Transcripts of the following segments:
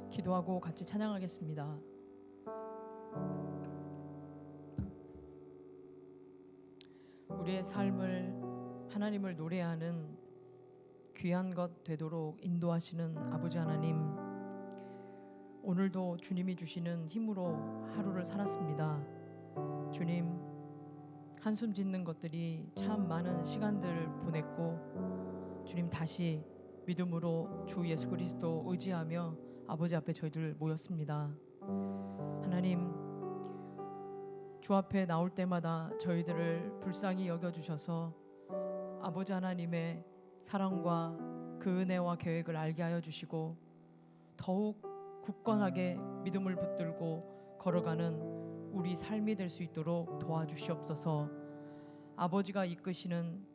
기도하고 같이 찬양하겠습니다. 우리의 삶을 하나님을 노래하는 귀한 것 되도록 인도하시는 아버지 하나님, 오늘도 주님이 주시는 힘으로 하루를 살았습니다. 주님, 한숨 짓는 것들이 참 많은 시간들을 보냈고, 주님 다시 믿음으로 주 예수 그리스도 의지하며 아버지 앞에 저희들 모였습니다. 하나님, 주 앞에 나올 때마다 저희들을 불쌍히 여겨주셔서 아버지 하나님의 사랑과 그 은혜와 계획을 알게 하여 주시고, 더욱 굳건하게 믿음을 붙들고 걸어가는 우리 삶이 될 수 있도록 도와주시옵소서. 아버지가 이끄시는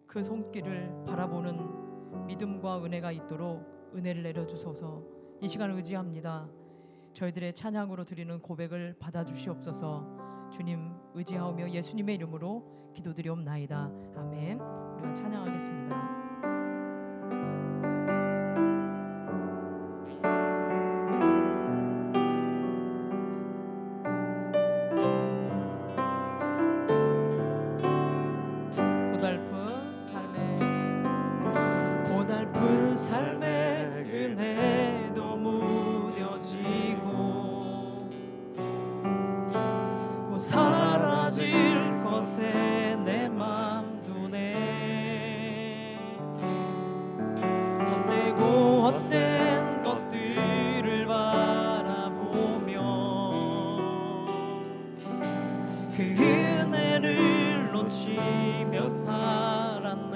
그 손길을 바라보는 믿음과 은혜가 있도록 은혜를 내려주소서. 이 시간 의지합니다. 저희들의 찬양으로 드리는 고백을 받아주시옵소서. 주님 의지하오며 예수님의 이름으로 기도드리옵나이다. 아멘. 우리가 찬양하겠습니다. 고달픈 삶의 은혜도 무뎌지고 곧 사라질 것에 내 맘 두네. 헛되고 헛된 것들을 바라보며 그 은혜를 놓치며 살았네.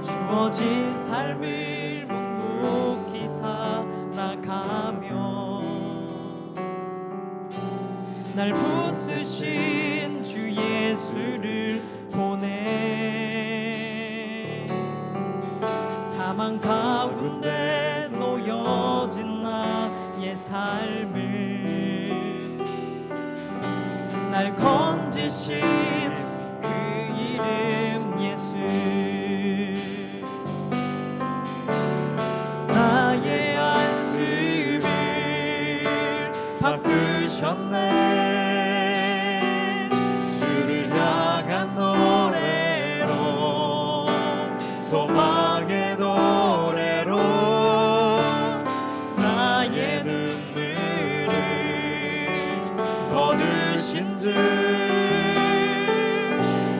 주어진 삶을 묵묵히 살아가며 날 붙드신 주 예수를 보내. 사망 가운데 놓여진 나의 삶을 날 건지신 그 이름 예수. 나의 안심을 바꾸셨네. 주를 향한 노래로, 소망의 노래로 나의 눈물을 거두신 주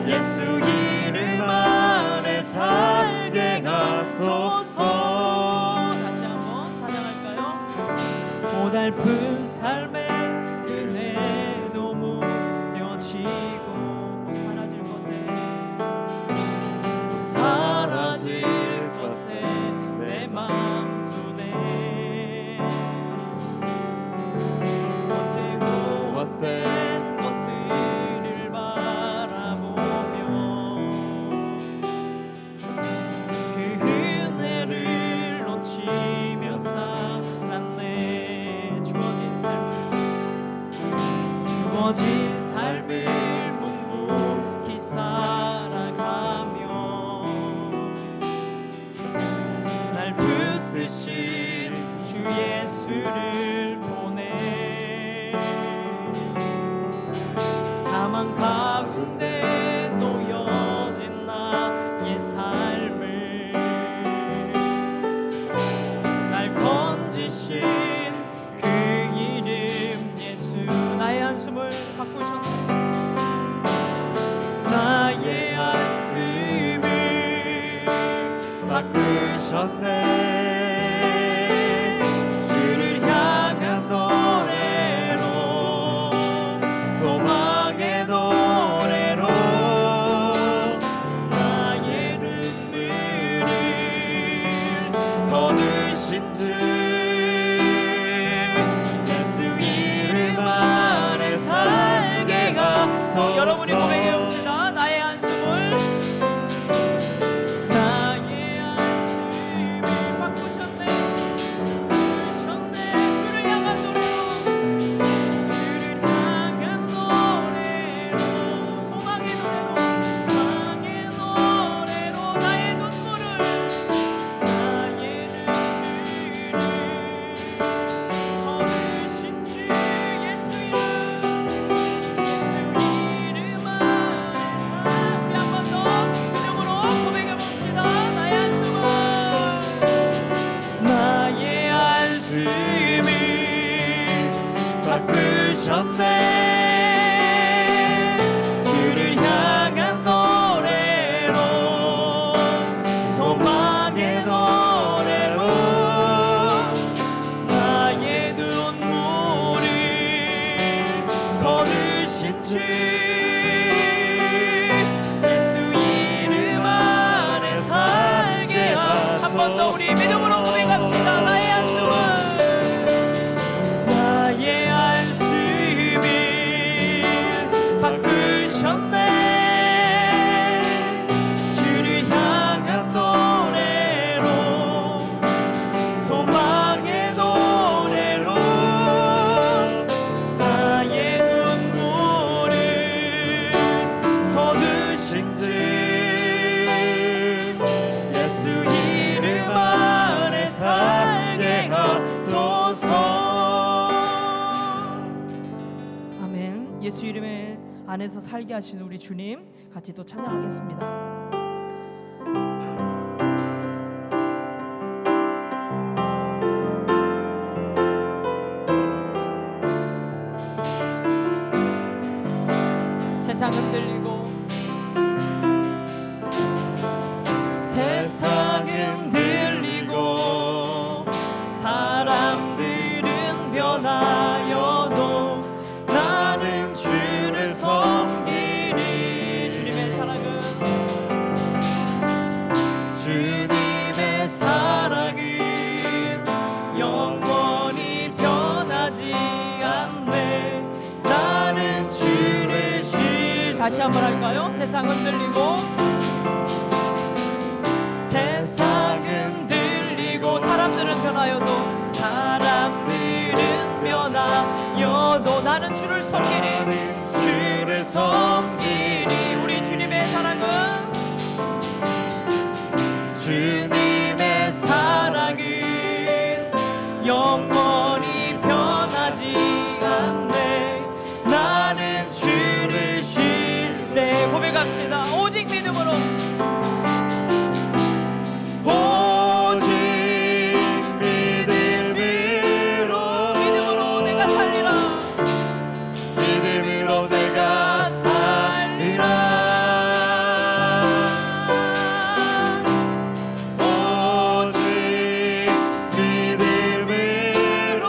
예수 이름 안에 살게 하소서. 고달픈 삶의 은혜도 무뎌지고 곧 사라질 것에 내 맘 두네. 헛되고 헛된 것들을 바라보며 그 은혜를 놓치며 살았네. 주어진 삶을 묵묵히 살아가며 날 붙드신 주 예수를 보내. 사망 가운데 놓여진 나의 삶을 날 건지신 그 이름 예수. 나의 한숨을 바꾸셨네. 나의 한숨을 바꾸셨네. 주를 향한 노래로, 소망의 노래로 나의 눈물을 거두신 주 여러분이 고백해 봅시다. 나의 한숨을 하신 주 예수 이름 안에 살게 하소서. 아멘. 예수 이름에 안에서 살게 하신 우리 주님 같이 또 찬양하겠습니다. 세상 흔들리고 세상 흔들리고 사람들은 변하여도 나는 주를 섬기리. 주님의 사랑은 주님의 사랑은 영원히 변하지 않네. 나는 주를 다시 한번 할까요? 세상 흔들리고 세상 흔들리고 사람들은 변하여도 변하여도 나는 주를 섬기리. 주를 섬기리. 우리 주님의 사랑은 주님의 사랑은 영원히 변하지 않네. 나는 주를 신뢰. 고백합시다. 오직 믿음으로 오직 믿음으로 내가 살리라. 믿음으로 내가 살리라. 오직 믿음으로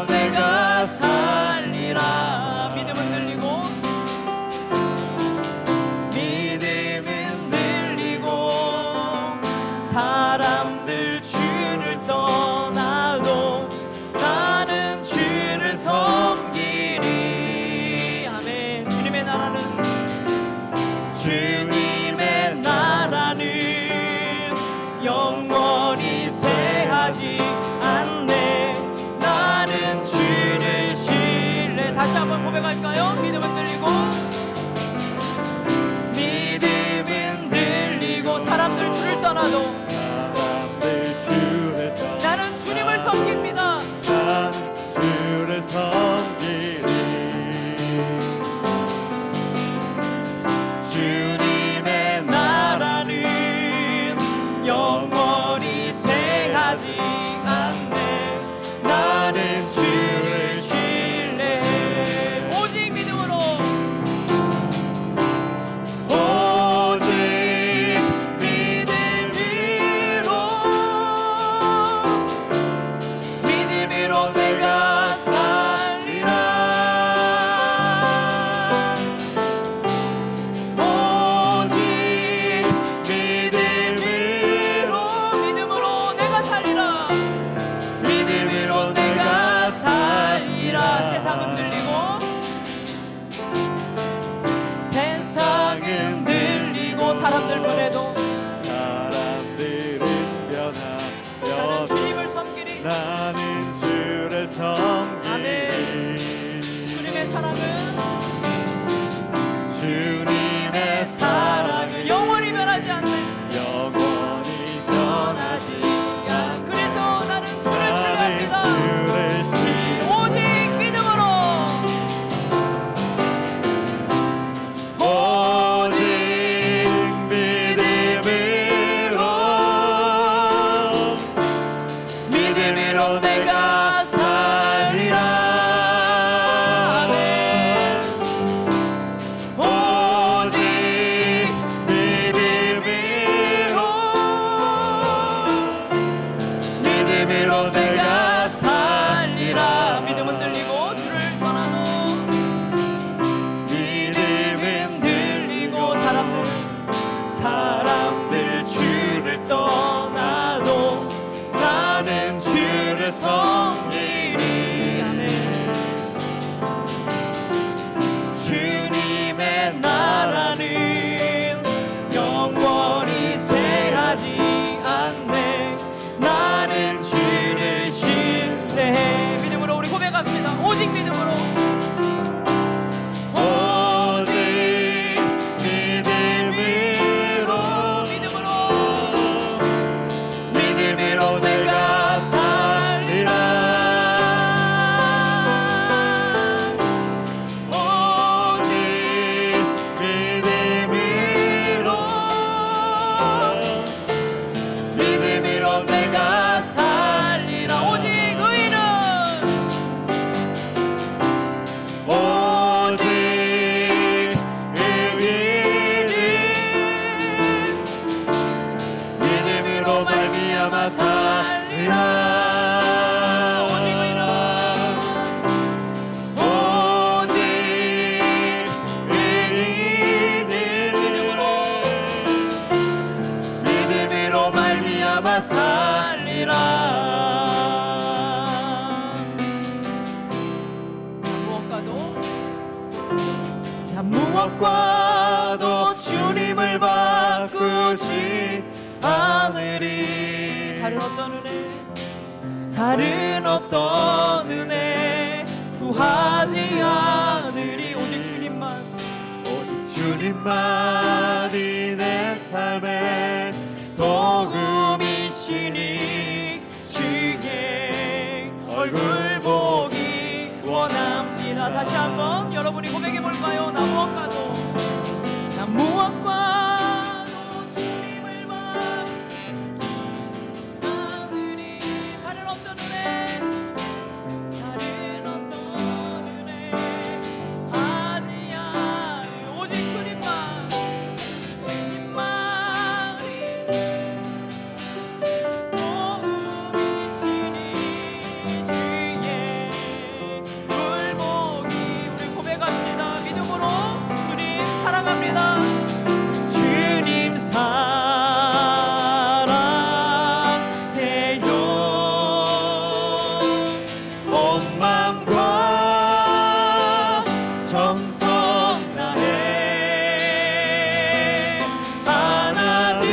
내가 살리라. 믿음은 들리고 믿음은 들리고 사람들 주를 떠나도 나는 주를 섬기리. 아멘. 주님의 나라는 주님의 나라는 영원히 쇠하지 않네. 나는 주를 신뢰. 다시 한번 고백할까요? 믿음은 들리고 믿음은 들리고 사람들 주를 떠나도 사람들 주를 떠나도 나는 주님을 섬깁니다. 나는 주를 섬기리. 주님의 나라는 영원히 쇠하지 않네. 나는 주를 신뢰해. 오직 믿음으로 오직 믿음으로 내가 살리라. 오직 믿음으로 내가 살리라. 믿음으로 내가 살리라. 세상은 들리고 세상은 들리고 사람들 변해도 사람들은 나는 변하여도 주님을 섬기리. 나는 주를 섬기리. 아멘. 주님의 사랑은 주님의 사랑은 영원히 변하지 않네. 영원히 변하지 않네. 그래서 나는 주를 나는 신뢰합니다. 주를 오직 믿음으로 오직 믿음으로 내가 살리라. 나 무엇과도 주님을 바꾸지 않으리. 다른 어떤 은혜 구하지 않으리. 오직 주님만이 내 삶의 도움이시니 주의 얼굴 보기 원합니다. 다시 한번 여러분이 고백해 볼까요? 나 무엇과도 주님을 바라보니 다른 어떤 은혜 하지 않으리. 오직 주님만이 도움이시니 주의 굴복이. 우리 고백합시다. 믿음으로 주님 사랑합니다. 주님 사랑해요. 온 마음과 정성 다해 하나님의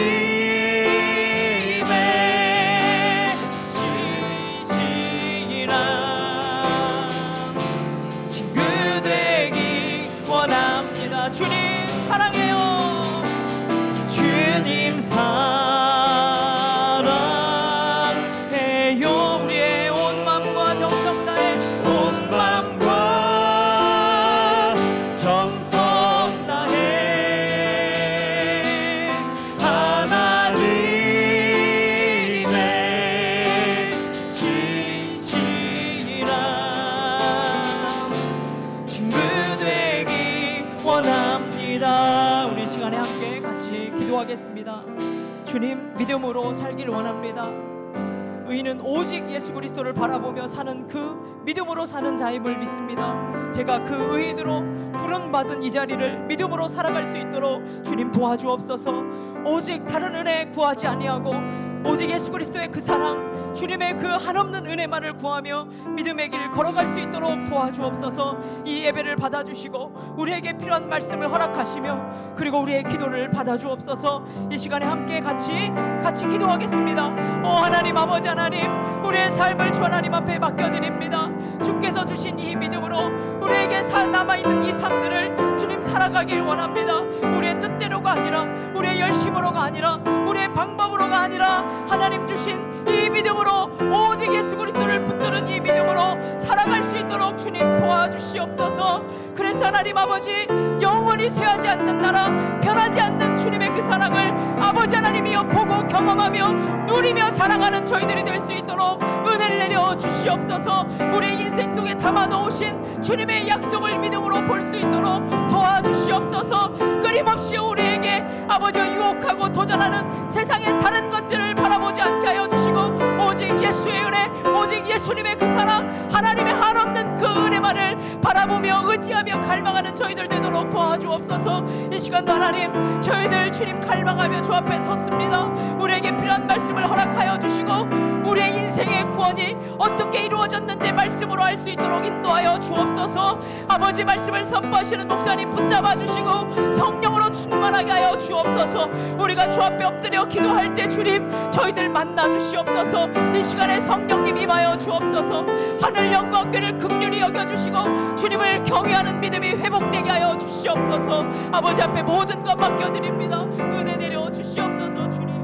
진실이라 친구 되기 원합니다. 주님 사랑해요. 주님 사랑해요. 우리의 온 마음과 정성 다해 하나님의 진실이라 친구 되기 원합니다. 우리 시간에 함께 같이 기도하겠습니다. 주님, 믿음으로 살기를 원합니다. 의인은 오직 예수 그리스도를 바라보며 사는 그 믿음으로 사는 자임을 믿습니다. 제가 그 의인으로 부름받은 이 자리를 믿음으로 살아갈 수 있도록 주님 도와주옵소서. 오직 다른 은혜 구하지 아니하고 오직 예수 그리스도의 그 사랑, 주님의 그 한없는 은혜만을 구하며 믿음의 길 걸어갈 수 있도록 도와주옵소서. 이 예배를 받아주시고 우리에게 필요한 말씀을 허락하시며 그리고 우리의 기도를 받아주옵소서. 이 시간에 함께 같이 기도하겠습니다. 오 하나님, 아버지 하나님, 우리의 삶을 주 하나님 앞에 맡겨드립니다. 주께서 주신 이 믿음으로 우리에게 남아있는 이 삶들을 주님 살아가길 원합니다. 우리의 뜻대로가 아니라, 우리의 열심으로가 아니라, 우리의 방법으로가 아니라 하나님 주신 이 믿음으로, 오직 예수 그리스도를 붙드는 이 믿음으로 살아갈 수 있도록 주님 도와주시옵소서. 그래서 하나님 아버지, 영원히 쇠하지 않는 나라, 변하지 않는 주님의 그 사랑을 아버지 하나님이여 보고 경험하며 누리며 자랑하는 저희들이 될 수 있도록 은혜를 내려 주시옵소서. 우리의 인생 속에 담아 놓으신 주님의 약속을 믿음으로 볼 수 있도록 도와주시옵소서. 끊임없이 우리에게 아버지 유혹하고 도전하는 세상의 다른 것들을 바라보지 않게 하여 주시고 오직 예수의 은혜, 오직 예수님의 그 사랑, 하나님의 한없는 그 은혜만을 바라보며 의지하며 갈망하는 저희들 되도록 도와주옵소서. 이 시간도 하나님, 저희들 주님 갈망하며 주 앞에 섰습니다. 우리에게 필요한 말씀을 허락하여 주시고 우리의 인생의 구원이 어떻게 이루어졌는지 말씀으로 알 수 있도록 인도하여 주옵소서. 아버지 말씀을 선포하시는 목사님 붙잡아 주시고 성령으로 충만하게 하여 주옵소서. 우리가 주 앞에 엎드려 기도할 때 주님 저희들 만나 주시옵소서. 이 시간에 성령님 임하여 주옵소서. 하늘 영광 궤를 긍휼히 여겨주시고 주님을 경외하는 믿음이 회복되게 하여 주시옵소서. 아버지 앞에 모든 것 맡겨드립니다. 은혜 내려 주시옵소서. 주님,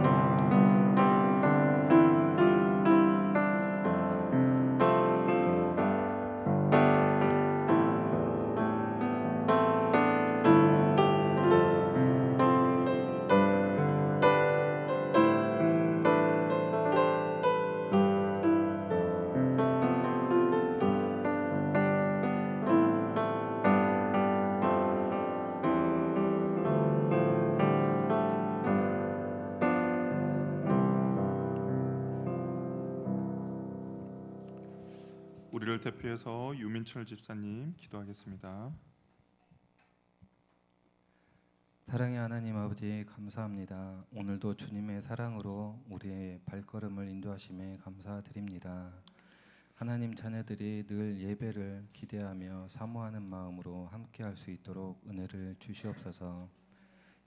우리를 대표해서 유민철 집사님 기도하겠습니다. 사랑의 하나님 아버지, 감사합니다. 오늘도 주님의 사랑으로 우리의 발걸음을 인도하심에 감사드립니다. 하나님 자녀들이 늘 예배를 기대하며 사모하는 마음으로 함께할 수 있도록 은혜를 주시옵소서.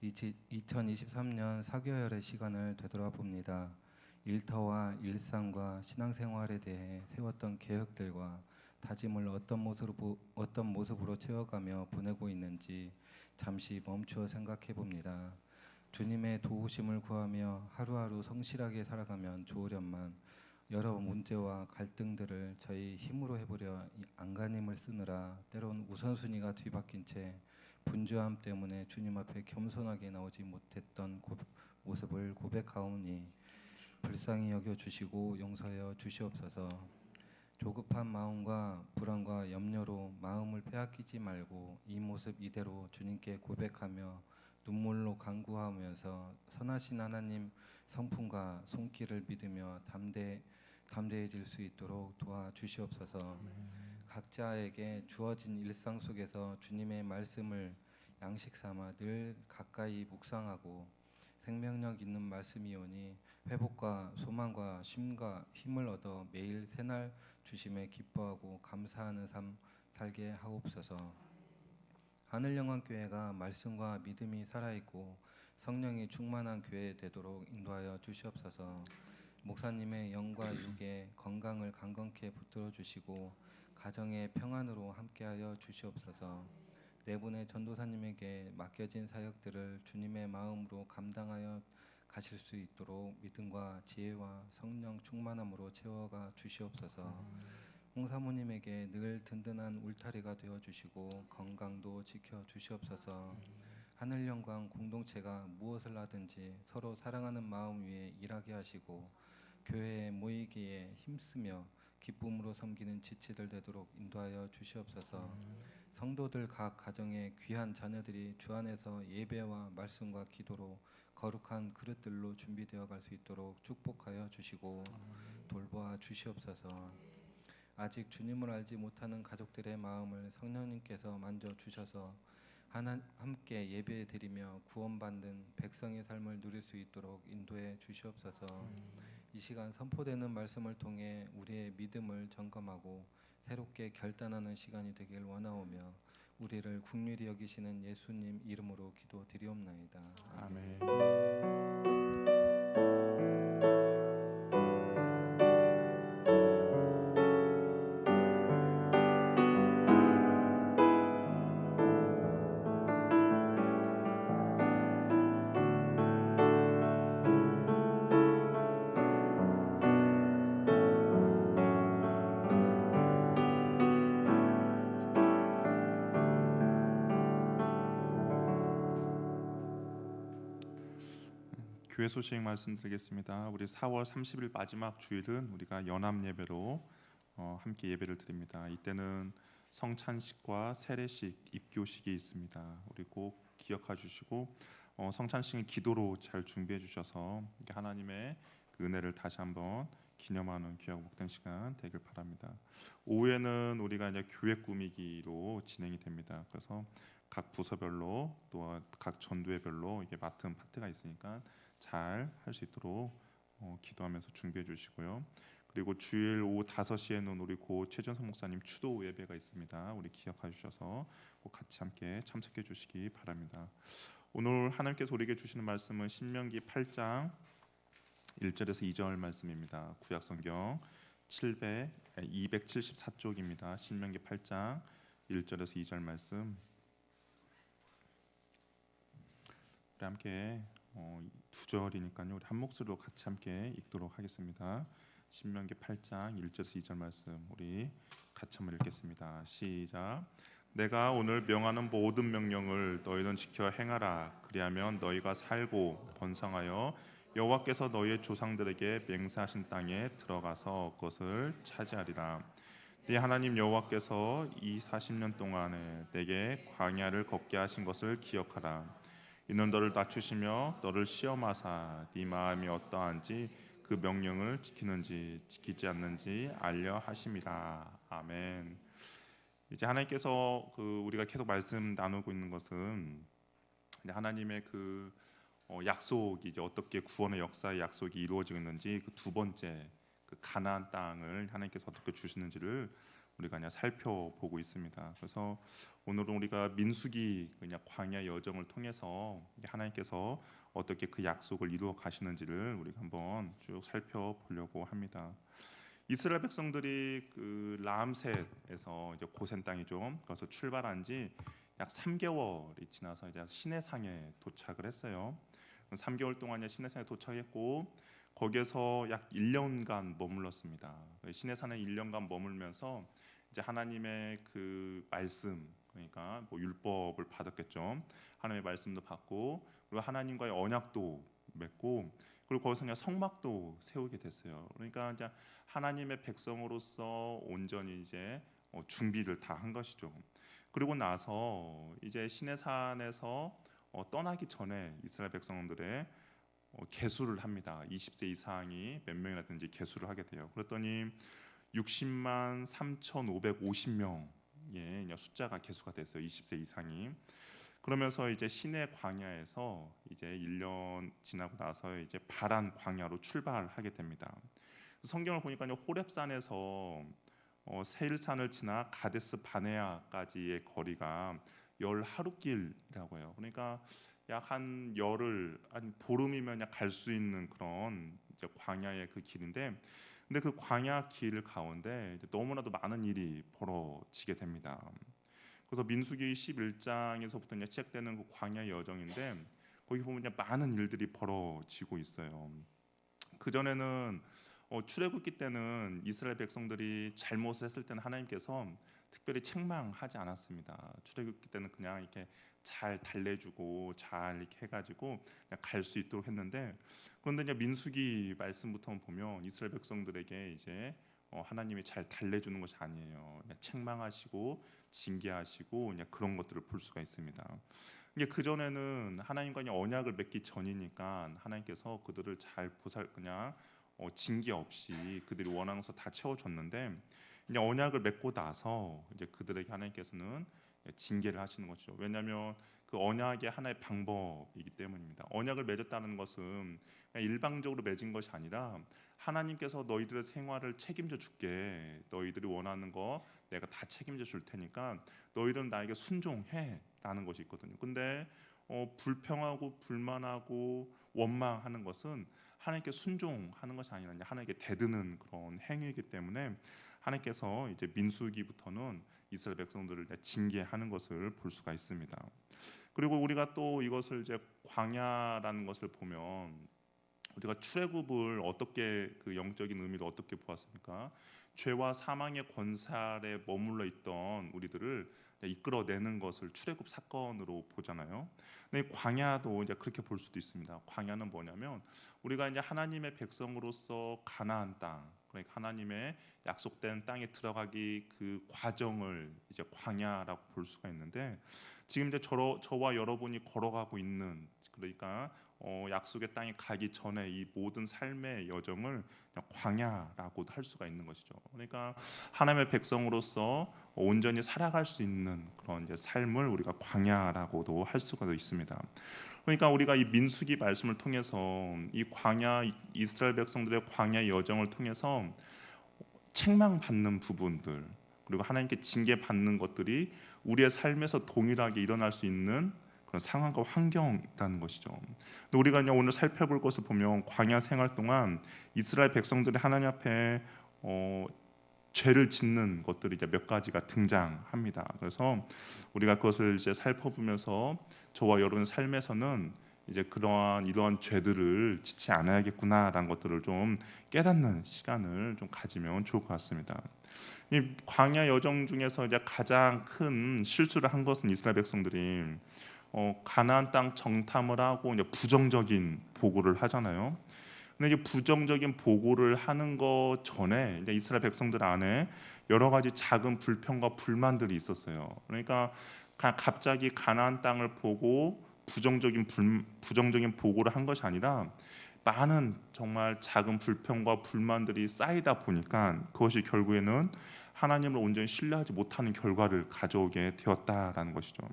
2023년 사교열의 시간을 되돌아봅니다. 일터와 일상과 신앙생활에 대해 세웠던 계획들과 다짐을 어떤 모습으로 채워가며 보내고 있는지 잠시 멈추어 생각해 봅니다. 주님의 도우심을 구하며 하루하루 성실하게 살아가면 좋으련만 여러 문제와 갈등들을 저희 힘으로 해보려 안간힘을 쓰느라 때론 우선순위가 뒤바뀐 채 분주함 때문에 주님 앞에 겸손하게 나오지 못했던 모습을 고백하오니 불쌍히 여겨주시고 용서하여 주시옵소서. 조급한 마음과 불안과 염려로 마음을 빼앗기지 말고 이 모습 이대로 주님께 고백하며 눈물로 간구하면서 선하신 하나님 성품과 손길을 믿으며 담대해질 수 있도록 도와주시옵소서. 각자에게 주어진 일상 속에서 주님의 말씀을 양식 삼아 늘 가까이 묵상하고 생명력 있는 말씀이오니 회복과 소망과 쉼과 힘을 얻어 매일 새날 주심에 기뻐하고 감사하는 삶 살게 하옵소서. 하늘영광교회가 말씀과 믿음이 살아있고 성령이 충만한 교회 되도록 인도하여 주시옵소서. 목사님의 영과 육의 건강을 강건케 붙들어 주시고 가정의 평안으로 함께하여 주시옵소서. 네 분의 전도사님에게 맡겨진 사역들을 주님의 마음으로 감당하여 가실 수 있도록 믿음과 지혜와 성령 충만함으로 채워가 주시옵소서. 홍사모님에게 늘 든든한 울타리가 되어 주시고 건강도 지켜 주시옵소서. 하늘영광 공동체가 무엇을 하든지 서로 사랑하는 마음 위에 일하게 하시고 교회에 모이기에 힘쓰며 기쁨으로 섬기는 지체들 되도록 인도하여 주시옵소서. 성도들 각 가정의 귀한 자녀들이 주 안에서 예배와 말씀과 기도로 거룩한 그릇들로 준비되어 갈 수 있도록 축복하여 주시고 돌보아 주시옵소서. 아직 주님을 알지 못하는 가족들의 마음을 성령님께서 만져 주셔서 함께 예배 드리며 구원받는 백성의 삶을 누릴 수 있도록 인도해 주시옵소서. 이 시간 선포되는 말씀을 통해 우리의 믿음을 점검하고 새롭게 결단하는 시간이 되길 원하오며 우리를 긍휼히 여기시는 예수님 이름으로 기도드리옵나이다. 아멘. 교회 소식 말씀드리겠습니다. 우리 4월 30일 마지막 주일은 우리가 연합 예배로 함께 예배를 드립니다. 이때는 성찬식과 세례식, 입교식이 있습니다. 우리 꼭 기억해 주시고 성찬식은 기도로 잘 준비해 주셔서 하나님의 그 은혜를 다시 한번 기념하는 귀하고 복된 시간 되길 바랍니다. 오후에는 우리가 이제 교회 꾸미기로 진행이 됩니다. 그래서 각 부서별로 또 각 전도회별로 이게 맡은 파트가 있으니까 잘 할 수 있도록 기도하면서 준비해 주시고요. 그리고 주일 오후 5시에는 우리 고 최전성 목사님 추도 예배가 있습니다. 우리 기억해 주셔서 꼭 같이 함께 참석해 주시기 바랍니다. 오늘 하나님께서 우리에게 주시는 말씀은 신명기 8장 1절에서 2절 말씀입니다. 구약성경 274쪽입니다. 신명기 8장 1절에서 2절 말씀 우리 함께 두 절이니까요. 우리 한 목소리로 같이 함께 읽도록 하겠습니다. 신명기 8장 1절에서 2절 말씀 우리 같이 한번 읽겠습니다. 시작. 내가 오늘 명하는 모든 명령을 너희는 지켜 행하라. 그리하면 너희가 살고 번성하여 여호와께서 너희의 조상들에게 맹세하신 땅에 들어가서 그것을 차지하리라. 네 하나님 여호와께서 이 40년 동안에 내게 광야를 걷게 하신 것을 기억하라. 이는 너를 낮추시며 너를 시험하사 네 마음이 어떠한지 그 명령을 지키는지 지키지 않는지 알려 하심이라. 아멘. 이제 하나님께서 우리가 계속 말씀 나누고 있는 것은 하나님의 약속이 이제 어떻게 구원의 역사의 약속이 이루어지고 있는지 그 두 번째 그 가나안 땅을 하나님께서 어떻게 주시는지를 우리가 그냥 살펴보고 있습니다. 그래서 오늘은 우리가 민수기 그냥 광야 여정을 통해서 하나님께서 어떻게 그 약속을 이루어 가시는지를 우리가 한번 쭉 살펴보려고 합니다. 이스라엘 백성들이 그 라암셋에서 이제 고센 땅이죠. 그래서 출발한 지 약 3개월이 지나서 이제 시내산에 도착을 했어요. 3개월 동안 시내산에 도착했고 거기에서 약 1년간 머물렀습니다. 시내산에 1년간 머물면서 이제 하나님의 그 말씀, 그러니까 뭐 율법을 받았겠죠. 하나님의 말씀도 받고 그리고 하나님과의 언약도 맺고 그리고 거기서 그냥 성막도 세우게 됐어요. 그러니까 이제 하나님의 백성으로서 온전히 이제 준비를 다 한 것이죠. 그리고 나서 이제 시내산에서 떠나기 전에 이스라엘 백성들의 계수를 합니다. 20세 이상이 몇 명이나 되는지 계수를 하게 돼요. 그랬더니 60만 3,550명의 숫자가 계수가 됐어요. 20세 이상이. 그러면서 이제 시내 광야에서 이제 1년 지나고 나서 이제 바란 광야로 출발하게 됩니다. 성경을 보니까 호렙산에서 세일산을 지나 가데스 바네아까지의 거리가 10하루길이라고 해요. 그러니까 약 한 열흘, 한 보름이면 갈 수 있는 그런 이제 광야의 그 길인데, 근데 그 광야 길 가운데 너무나도 많은 일이 벌어지게 됩니다. 그래서 민수기 11장에서부터 이제 시작되는 그 광야 여정인데 거기 보면 이제 많은 일들이 벌어지고 있어요. 그 전에는 출애굽기 때는 이스라엘 백성들이 잘못을 했을 때는 하나님께서 특별히 책망하지 않았습니다. 출애굽기 때는 그냥 이렇게 잘 달래주고 잘 이렇게 해가지고 갈 수 있도록 했는데, 그런데 이제 민수기 말씀부터 보면 이스라엘 백성들에게 이제 하나님이 잘 달래주는 것이 아니에요. 책망하시고 징계하시고 그런 것들을 볼 수가 있습니다. 이게 그 전에는 하나님과 언약을 맺기 전이니까 하나님께서 그들을 잘 그냥 징계 없이 그들이 원하는 것을 다 채워줬는데, 이제 언약을 맺고 나서 이제 그들에게 하나님께서는 징계를 하시는 것이죠. 왜냐하면 그 언약의 하나의 방법이기 때문입니다. 언약을 맺었다는 것은 그냥 일방적으로 맺은 것이 아니라 하나님께서 너희들의 생활을 책임져 줄게. 너희들이 원하는 거 내가 다 책임져 줄 테니까 너희들은 나에게 순종해라는 것이 있거든요. 근데 불평하고 불만하고 원망하는 것은 하나님께 순종하는 것이 아니라 하나님께 대드는 그런 행위이기 때문에 하나님께서 이제 민수기부터는 이스라엘 백성들을 징계하는 것을 볼 수가 있습니다. 그리고 우리가 또 이것을 이제 광야라는 것을 보면 우리가 출애굽을 어떻게 그 영적인 의미를 어떻게 보았습니까? 죄와 사망의 권세 아래 머물러 있던 우리들을 이끌어내는 것을 출애굽 사건으로 보잖아요. 근데 광야도 이제 그렇게 볼 수도 있습니다. 광야는 뭐냐면 우리가 이제 하나님의 백성으로서 가나안 땅, 그러니까 하나님의 약속된 땅에 들어가기 그 과정을 이제 광야라고 볼 수가 있는데, 지금 이제 저와 여러분이 걸어가고 있는, 그러니까 약속의 땅에 가기 전에 이 모든 삶의 여정을 광야라고도 할 수가 있는 것이죠. 그러니까 하나님의 백성으로서 온전히 살아갈 수 있는 그런 이제 삶을 우리가 광야라고도 할 수가 있습니다. 그러니까 우리가 이 민수기 말씀을 통해서 이 광야, 이스라엘 백성들의 광야 여정을 통해서 책망받는 부분들, 그리고 하나님께 징계받는 것들이 우리의 삶에서 동일하게 일어날 수 있는 그런 상황과 환경이라는 것이죠. 근데 우리가 이제 오늘 살펴볼 것을 보면 광야 생활 동안 이스라엘 백성들이 하나님 앞에 죄를 짓는 것들이 이제 몇 가지가 등장합니다. 그래서 우리가 그것을 이제 살펴보면서 저와 여러분의 삶에서는 이제 이러한 죄들을 짓지 않아야겠구나라는 것들을 좀 깨닫는 시간을 좀 가지면 좋을 것 같습니다. 이 광야 여정 중에서 이제 가장 큰 실수를 한 것은 이스라엘 백성들이 가나안 땅 정탐을 하고 이제 부정적인 보고를 하잖아요. 근데 이제 부정적인 보고를 하는 것 전에 이제 이스라엘 백성들 안에 여러 가지 작은 불평과 불만들이 있었어요. 그러니까 갑자기 가나안 땅을 보고 부정적인 보고를 한 것이 아니라 많은 정말 작은 불평과 불만들이 쌓이다 보니까 그것이 결국에는 하나님을 온전히 신뢰하지 못하는 결과를 가져오게 되었다라는 것이죠.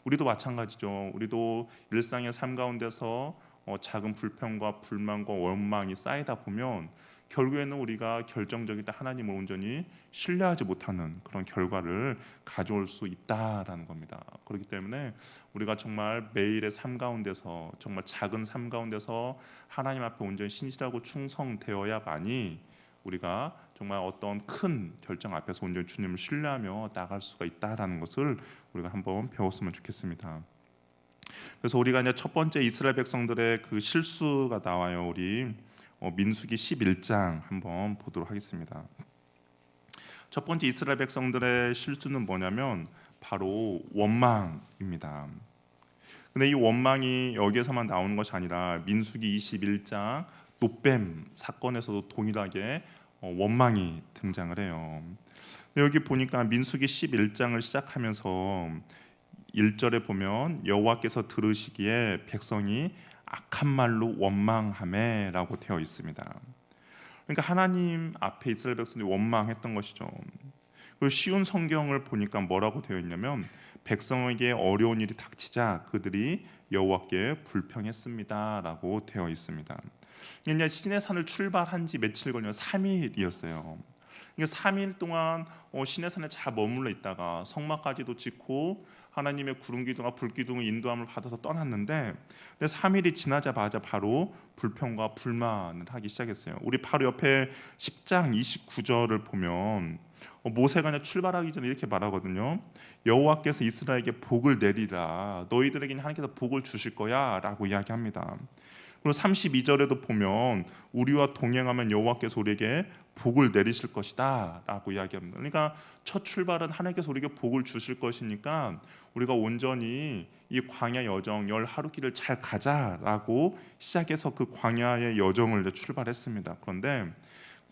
우리도 마찬가지죠. 우리도 일상의 삶 가운데서 작은 불평과 불만과 원망이 쌓이다 보면 결국에는 우리가 결정적이다 하나님을 온전히 신뢰하지 못하는 그런 결과를 가져올 수 있다라는 겁니다. 그렇기 때문에 우리가 정말 매일의 삶 가운데서 정말 작은 삶 가운데서 하나님 앞에 온전히 신실하고 충성되어야만이 우리가 정말 어떤 큰 결정 앞에서 온전히 주님을 신뢰하며 나아갈 수가 있다라는 것을 우리가 한번 배웠으면 좋겠습니다. 그래서 우리가 이제 첫 번째 이스라엘 백성들의 그 실수가 나와요. 우리 민수기 11장 한번 보도록 하겠습니다. 첫 번째 이스라엘 백성들의 실수는 뭐냐면 바로 원망입니다. 근데 이 원망이 여기에서만 나오는 것이 아니라 민수기 21장 노뱀 사건에서도 동일하게 원망이 등장을 해요. 근데 여기 보니까 민수기 11장을 시작하면서 1절에 보면 여호와께서 들으시기에 백성이 악한 말로 원망하매라고 되어 있습니다. 그러니까 하나님 앞에 이스라엘 백성들이 원망했던 것이죠. 그 쉬운 성경을 보니까 뭐라고 되어 있냐면 백성에게 어려운 일이 닥치자 그들이 여호와께 불평했습니다라고 되어 있습니다. 이제 시내산을 출발한 지 며칠 걸려 3일이었어요. 그러니까 3일 동안 시내산에 잘 머물러 있다가 성막까지도 짓고 하나님의 구름 기둥과 불 기둥의 인도함을 받아서 떠났는데 3일이 지나자마자 바로 불평과 불만을 하기 시작했어요. 우리 바로 옆에 10장 29절을 보면 모세가 그냥 출발하기 전에 이렇게 말하거든요. 여호와께서 이스라엘에게 복을 내리라. 너희들에게는 하나님께서 복을 주실 거야 라고 이야기합니다. 그리고 32절에도 보면 우리와 동행하면 여호와께서 우리에게 복을 내리실 것이다 라고 이야기합니다. 그러니까 첫 출발은 하나님께서 우리에게 복을 주실 것이니까 우리가 온전히 이 광야 여정 10하루길을 잘 가자라고 시작해서 그 광야의 여정을 출발했습니다. 그런데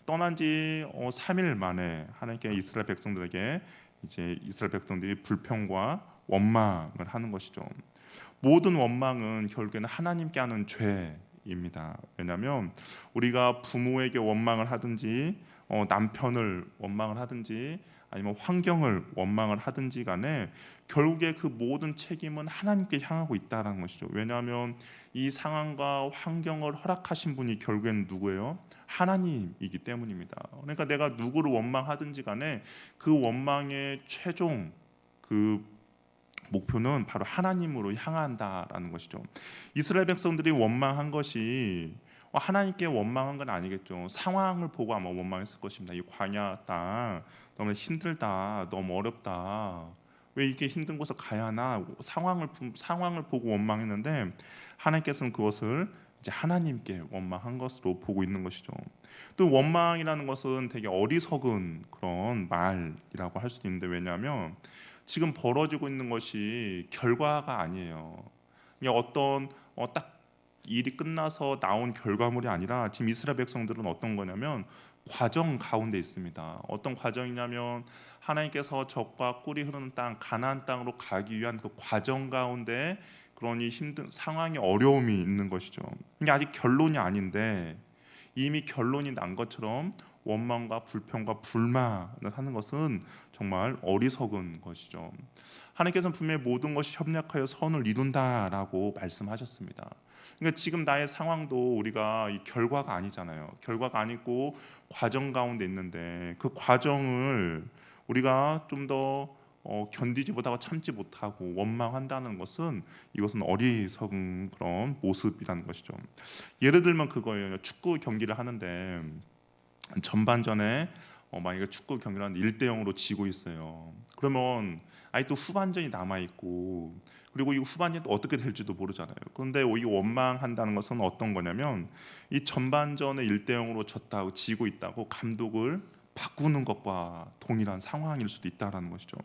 떠난 지 3일 만에 하나님께 이스라엘 백성들에게 이제 이스라엘 백성들이 불평과 원망을 하는 것이죠. 모든 원망은 결국에는 하나님께 하는 죄입니다. 왜냐하면 우리가 부모에게 원망을 하든지 남편을 원망을 하든지 아니면 환경을 원망을 하든지 간에 결국에 그 모든 책임은 하나님께 향하고 있다는 것이죠. 왜냐하면 이 상황과 환경을 허락하신 분이 결국에는 누구예요? 하나님이기 때문입니다. 그러니까 내가 누구를 원망하든지 간에 그 원망의 최종 그 목표는 바로 하나님으로 향한다라는 것이죠. 이스라엘 백성들이 원망한 것이 하나님께 원망한 건 아니겠죠. 상황을 보고 아마 원망했을 것입니다. 이 광야 땅 너무 힘들다, 너무 어렵다. 왜 이렇게 힘든 곳을 가야 하나? 상황을 보고 원망했는데 하나님께서는 그것을 이제 하나님께 원망한 것으로 보고 있는 것이죠. 또 원망이라는 것은 되게 어리석은 그런 말이라고 할 수도 있는데 왜냐하면 지금 벌어지고 있는 것이 결과가 아니에요. 그냥 어떤 딱 일이 끝나서 나온 결과물이 아니라 지금 이스라엘 백성들은 어떤 거냐면 과정 가운데 있습니다. 어떤 과정이냐면 하나님께서 적과 꿀이 흐르는 땅 가나안 땅으로 가기 위한 그 과정 가운데 그러니 힘든 상황이 어려움이 있는 것이죠. 이게 아직 결론이 아닌데 이미 결론이 난 것처럼 원망과 불평과 불만을 하는 것은 정말 어리석은 것이죠. 하나님께서는 분명히 모든 것이 협력하여 선을 이룬다라고 말씀하셨습니다. 그러니까 지금 나의 상황도 우리가 이 결과가 아니잖아요. 결과가 아니고 과정 가운데 있는데 그 과정을 우리가 좀 더 견디지 못하고 참지 못하고 원망한다는 것은 이것은 어리석은 그런 모습이라는 것이죠. 예를 들면 그거예요. 축구 경기를 하는데 전반전에 만약에 축구 경기를 하는데 1대0으로 지고 있어요. 그러면 아직도 후반전이 남아 있고 그리고 이 후반전이 어떻게 될지도 모르잖아요. 그런데 이 원망한다는 것은 어떤 거냐면 이 전반전에 1대0으로 졌다고 지고 있다고 감독을 바꾸는 것과 동일한 상황일 수도 있다라는 것이죠.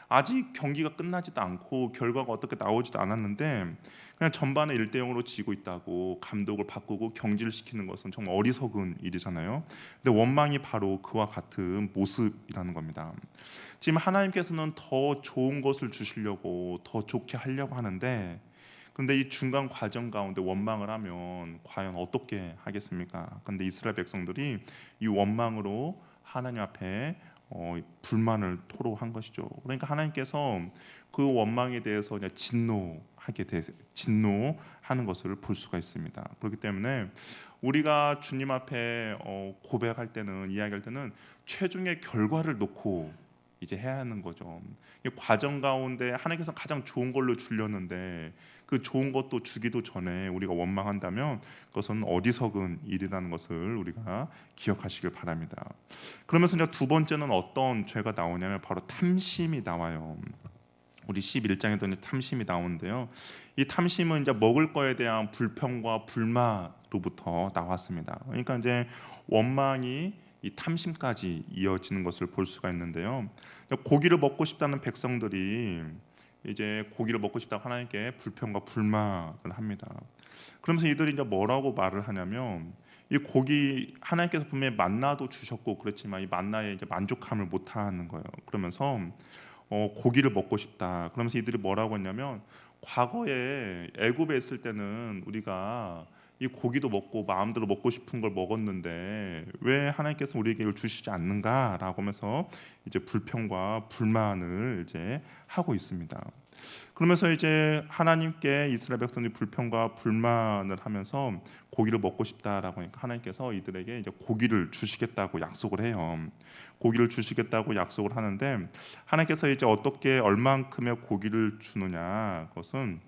아직 경기가 끝나지도 않고 결과가 어떻게 나오지도 않았는데 그냥 전반에 1대0으로 지고 있다고 감독을 바꾸고 경질을 시키는 것은 정말 어리석은 일이잖아요. 근데 원망이 바로 그와 같은 모습이라는 겁니다. 지금 하나님께서는 더 좋은 것을 주시려고 더 좋게 하려고 하는데 그런데 이 중간 과정 가운데 원망을 하면 과연 어떻게 하겠습니까? 그런데 이스라엘 백성들이 이 원망으로 하나님 앞에 불만을 토로한 것이죠. 그러니까 하나님께서 그 원망에 대해서 그냥 진노하시는 진노하는 것을 볼 수가 있습니다. 그렇기 때문에 우리가 주님 앞에 고백할 때는, 이야기할 때는 최종의 결과를 놓고 이제 해야 하는 거죠. 이 과정 가운데 하나님께서 가장 좋은 걸로 주려는데 그 좋은 것도 주기도 전에 우리가 원망한다면 그것은 어리석은 일이라는 것을 우리가 기억하시길 바랍니다. 그러면서 이제 두 번째는 어떤 죄가 나오냐면 바로 탐심이 나와요. 우리 11장에도 이제 탐심이 나오는데요. 이 탐심은 이제 먹을 거에 대한 불평과 불만으로부터 나왔습니다. 그러니까 이제 원망이 이 탐심까지 이어지는 것을 볼 수가 있는데요. 고기를 먹고 싶다는 백성들이 이제 고기를 먹고 싶다고 하나님께 불평과 불만을 합니다. 그러면서 이들이 이제 뭐라고 말을 하냐면 이 고기 하나님께서 분명히 만나도 주셨고 그렇지만 이 만나에 이제 만족함을 못 하는 거예요. 그러면서 고기를 먹고 싶다. 그러면서 이들이 뭐라고 했냐면 과거에 애굽에 있을 때는 우리가 이 고기도 먹고 마음대로 먹고 싶은 걸 먹었는데 왜 하나님께서 우리에게 이걸 주시지 않는가라고 하면서 이제 불평과 불만을 이제 하고 있습니다. 그러면서 이제 하나님께 이스라엘 백성들이 불평과 불만을 하면서 고기를 먹고 싶다라고 하니까 하나님께서 이들에게 이제 고기를 주시겠다고 약속을 해요. 고기를 주시겠다고 약속을 하는데 하나님께서 이제 어떻게 얼만큼의 고기를 주느냐, 그것은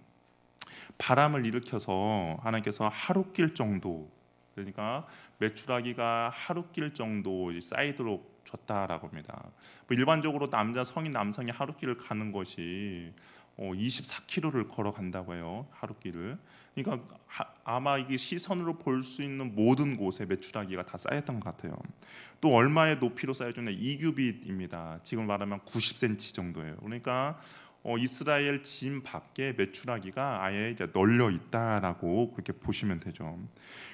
바람을 일으켜서 하나님께서 하룻길 정도, 그러니까 메추라기가 하룻길 정도 쌓이도록 줬다라고 합니다. 일반적으로 성인 남성이 하룻길을 가는 것이 24km를 걸어간다고 해요. 하룻길을. 그러니까 아마 이게 시선으로 볼 수 있는 모든 곳에 메추라기가 다 쌓였던 것 같아요. 또 얼마의 높이로 쌓여졌냐, 2규빗입니다. 지금 말하면 90cm 정도예요. 그러니까 이스라엘 짐 밖에 메추라기가 아예 이제 널려 있다라고 그렇게 보시면 되죠.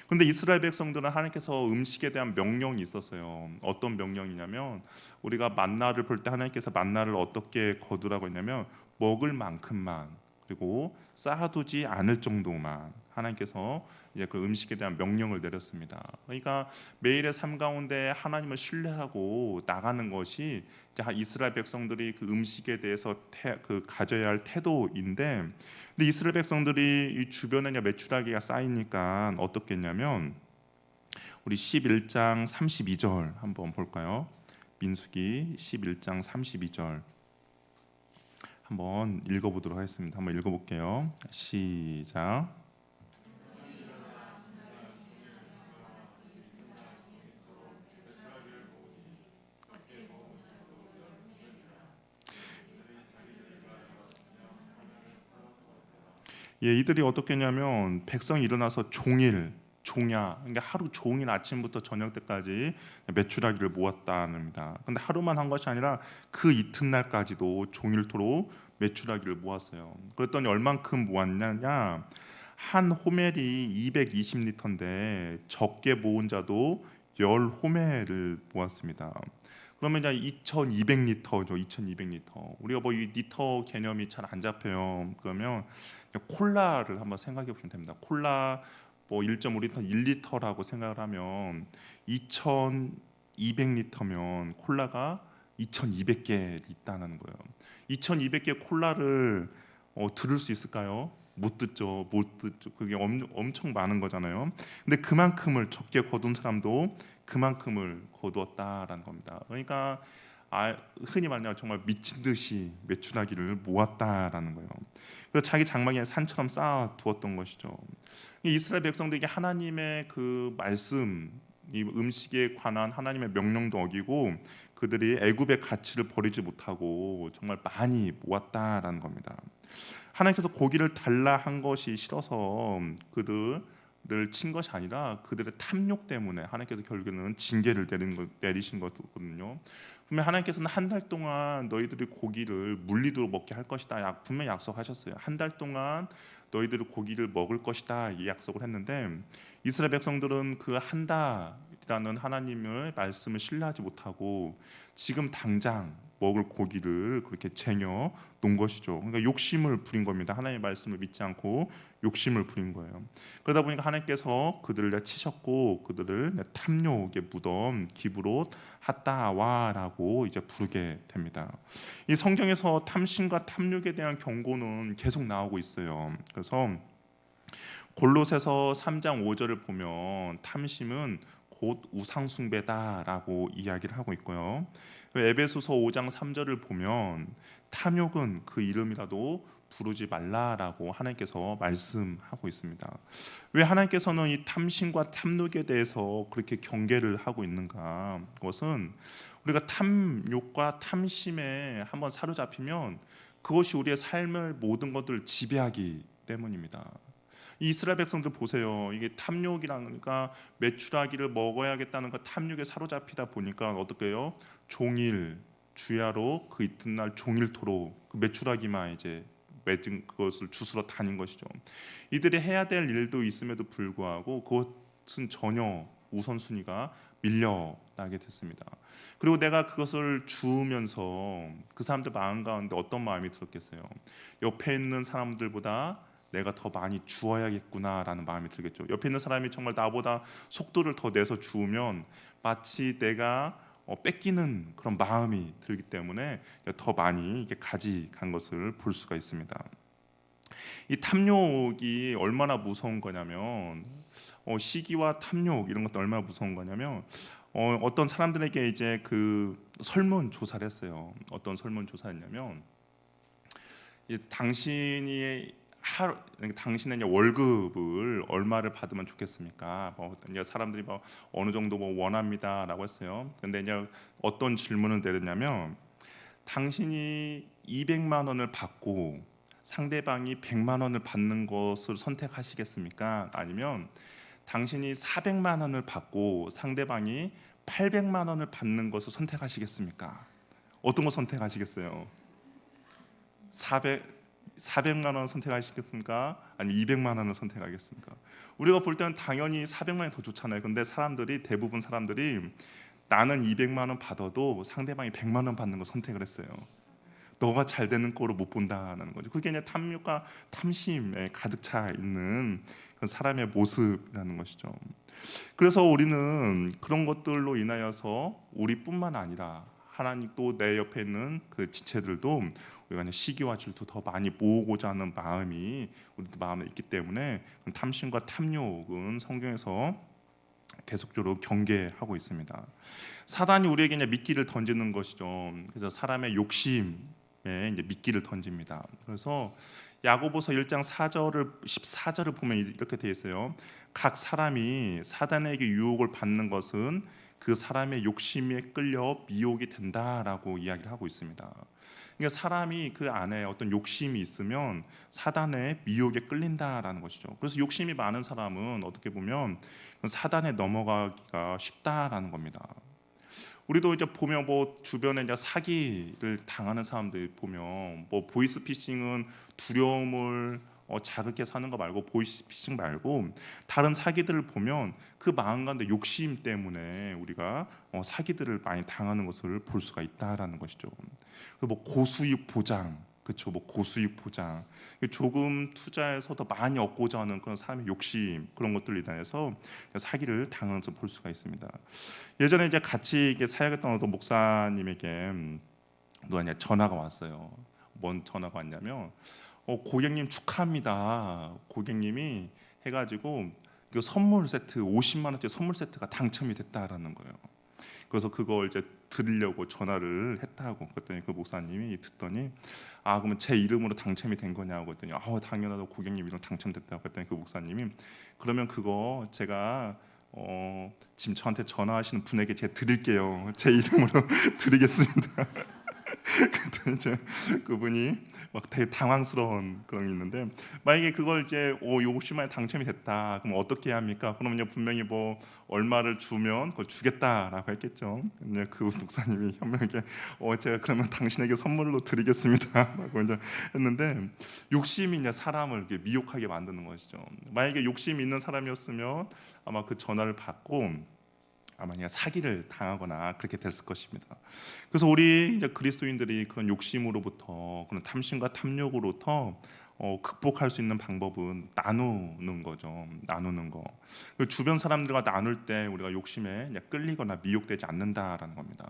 그런데 이스라엘 백성들은 하나님께서 음식에 대한 명령이 있었어요. 어떤 명령이냐면 우리가 만나를 볼 때 하나님께서 만나를 어떻게 거두라고 했냐면 먹을 만큼만, 그리고 쌓아두지 않을 정도만 하나님께서 이제 그 음식에 대한 명령을 내렸습니다. 그러니까 매일의 삶 가운데 하나님을 신뢰하고 나가는 것이 이제 이스라엘 백성들이 그 음식에 대해서 가져야 할 태도인데, 근데 이스라엘 백성들이 이 주변에 메추라기가 쌓이니까 어떻겠냐면 우리 11장 32절 한번 볼까요? 민수기 11장 32절 한번 읽어보도록 하겠습니다. 한번 읽어볼게요. 시작. 이들이 어떻게 했냐면 백성이 일어나서 종야, 그러니까 하루 종일 아침부터 저녁 때까지 메추라기를 모았다는니다. 근데 하루만 한 것이 아니라 그 이튿날까지도 종일토록 메추라기를 모았어요. 그랬더니 얼만큼 모았냐냐? 한 호멜이 220리터인데 적게 모은 자도 10호멜을 모았습니다. 그러면 이제 2200리터죠. 2200리터. 우리가 뭐 이 리터 개념이 잘 안 잡혀요. 그러면 콜라를 한번 생각해 보시면 됩니다. 콜라 뭐 1.5리터, 1리터라고 생각을 하면 2200리터면 콜라가 2200개 있다는 거예요. 2200개 콜라를 들을 수 있을까요? 못 듣죠. 그게 엄청 많은 거잖아요. 근데 그만큼을 적게 거둔 사람도 그만큼을 거두었다라는 겁니다. 그러니까 흔히 말하면 정말 미친 듯이 메추라기를 모았다라는 거예요. 그래서 자기 장막에 산처럼 쌓아 두었던 것이죠. 이스라엘 백성들에게 하나님의 그 말씀, 이 음식에 관한 하나님의 명령도 어기고 그들이 애굽의 가치를 버리지 못하고 정말 많이 모았다라는 겁니다. 하나님께서 고기를 달라 한 것이 싫어서 그들을 친 것이 아니라 그들의 탐욕 때문에 하나님께서 결국에는 징계를 내리신 거거든요. 분명 하나님께서는 한 달 동안 너희들이 고기를 물리도록 먹게 할 것이다. 분명 약속하셨어요. 한 달 동안 너희들이 고기를 먹을 것이다. 이 약속을 했는데 이스라엘 백성들은 그 한 달이라는 하나님의 말씀을 신뢰하지 못하고 지금 당장 먹을 고기를 그렇게 쟁여 놓은 것이죠. 그러니까 욕심을 부린 겁니다. 하나님의 말씀을 믿지 않고 욕심을 부린 거예요. 그러다 보니까 하나님께서 그들을 치셨고 그들을 탐욕의 무덤 기브롯 핫다와라고 이제 부르게 됩니다. 이 성경에서 탐심과 탐욕에 대한 경고는 계속 나오고 있어요. 그래서 골로새서 3장 5절을 보면 탐심은 곧 우상숭배다라고 이야기를 하고 있고요. 에베소서 5장 3절을 보면 탐욕은 그 이름이라도 부르지 말라라고 하나님께서 말씀하고 있습니다. 왜 하나님께서는 이 탐심과 탐욕에 대해서 그렇게 경계를 하고 있는가? 그것은 우리가 탐욕과 탐심에 한번 사로잡히면 그것이 우리의 삶을 모든 것들을 지배하기 때문입니다. 이 이스라엘 백성들 보세요. 이게 탐욕이라니까 메추라기를 먹어야겠다는 그 탐욕에 사로잡히다 보니까 어떻게 해요? 종일 주야로 그 이튿날 종일토록 그 메추라기만 이제 맺은 그것을 주스러 다닌 것이죠. 이들이 해야 될 일도 있음에도 불구하고 그것은 전혀 우선순위가 밀려나게 됐습니다. 그리고 내가 그것을 주우면서 그 사람들 마음 가운데 어떤 마음이 들었겠어요? 옆에 있는 사람들보다 내가 더 많이 주어야겠구나라는 마음이 들겠죠. 옆에 있는 사람이 정말 나보다 속도를 더 내서 주우면 마치 내가 뺏기는 그런 마음이 들기 때문에 더 많이 가져간 것을 볼 수가 있습니다. 이 탐욕이 얼마나 무서운 거냐면 시기와 탐욕 이런 것도 얼마나 무서운 거냐면 어떤 사람들에게 이제 그 설문 조사를 했어요. 어떤 설문 조사였냐면 당신의 월급을 얼마를 받으면 좋겠습니까? 이제 사람들이 어느 정도 원합니다라고 했어요. 근데 이제 어떤 질문을 내렸냐면 당신이 200만 원을 받고 상대방이 100만 원을 받는 것을 선택하시겠습니까? 아니면 당신이 400만 원을 받고 상대방이 800만 원을 받는 것을 선택하시겠습니까? 어떤 거 선택하시겠어요? 400만 원 선택하시겠습니까? 아니면 200만 원을 선택하겠습니까? 우리가 볼 때는 당연히 400만 원이 더 좋잖아요. 근데 대부분 사람들이 나는 200만 원 받아도 상대방이 100만 원 받는 거 선택을 했어요. 너가 잘 되는 꼴을 못 본다는 거죠. 그게 그냥 탐욕과 탐심에 가득 차 있는 그런 사람의 모습이라는 것이죠. 그래서 우리는 그런 것들로 인하여서 우리뿐만 아니라 하나님 또 내 옆에 있는 그 지체들도 우리가 시기와 질투 더 많이 모으고자 하는 마음이 우리 마음에 있기 때문에 탐심과 탐욕은 성경에서 계속적으로 경계하고 있습니다. 사단이 우리에게 이제 미끼를 던지는 것이죠. 그래서 사람의 욕심에 이제 미끼를 던집니다. 그래서 야고보서 1장 14절을 보면 이렇게 되어 있어요. 각 사람이 사단에게 유혹을 받는 것은 그 사람의 욕심에 끌려 미혹이 된다라고 이야기를 하고 있습니다. 그러니까 사람이 그 안에 어떤 욕심이 있으면 사단의 미혹에 끌린다라는 것이죠. 그래서 욕심이 많은 사람은 어떻게 보면 사단에 넘어가기가 쉽다라는 겁니다. 우리도 이제 보면 주변에 이제 사기를 당하는 사람들 보면 보이스피싱은 두려움을 자극해서 하는 거 말고 보이스피싱 말고 다른 사기들을 보면 그 마음 가운데 욕심 때문에 우리가 사기들을 많이 당하는 것을 볼 수가 있다라는 것이죠. 고수익 보장, 그렇죠? 고수익 보장, 조금 투자해서 더 많이 얻고자 하는 그런 사람의 욕심 그런 것들로 인해서 사기를 당하는 것을 볼 수가 있습니다. 예전에 이제 같이 사역했던 어떤 목사님에게 누가 전화가 왔어요. 뭔 전화가 왔냐면 고객님 축하합니다. 고객님이 해가지고 그 선물 세트 50만 원짜리 선물 세트가 당첨이 됐다라는 거예요. 그래서 그걸 이제 드리려고 전화를 했다고. 그랬더니 그 목사님이 듣더니 그러면 제 이름으로 당첨이 된 거냐고 했더니 당연하다고 고객님 이름 당첨됐다고 했더니 그 목사님이 그러면 그거 제가 지금 저한테 전화하시는 분에게 제가 드릴게요. 제 이름으로 드리겠습니다. 그랬더니 이제 그분이 되게 당황스러운 그런 게 있는데 만약에 그걸 이제 50만 원 당첨이 됐다. 그럼 어떻게 해야 합니까? 그러면 분명히 얼마를 주면 그걸 주겠다라고 했겠죠. 근데 그 목사님이 현명하게 제가 그러면 당신에게 선물로 드리겠습니다라고 이제 했는데 욕심이 이제 사람을 이렇게 미혹하게 만드는 것이죠. 만약에 욕심이 있는 사람이었으면 아마 그 전화를 받고 아마 그냥 사기를 당하거나 그렇게 됐을 것입니다. 그래서 우리 이제 그리스도인들이 그런 욕심으로부터, 그런 탐심과 탐욕으로부터 극복할 수 있는 방법은 나누는 거죠. 나누는 거. 그 주변 사람들과 나눌 때 우리가 욕심에 그냥 끌리거나 미혹되지 않는다라는 겁니다.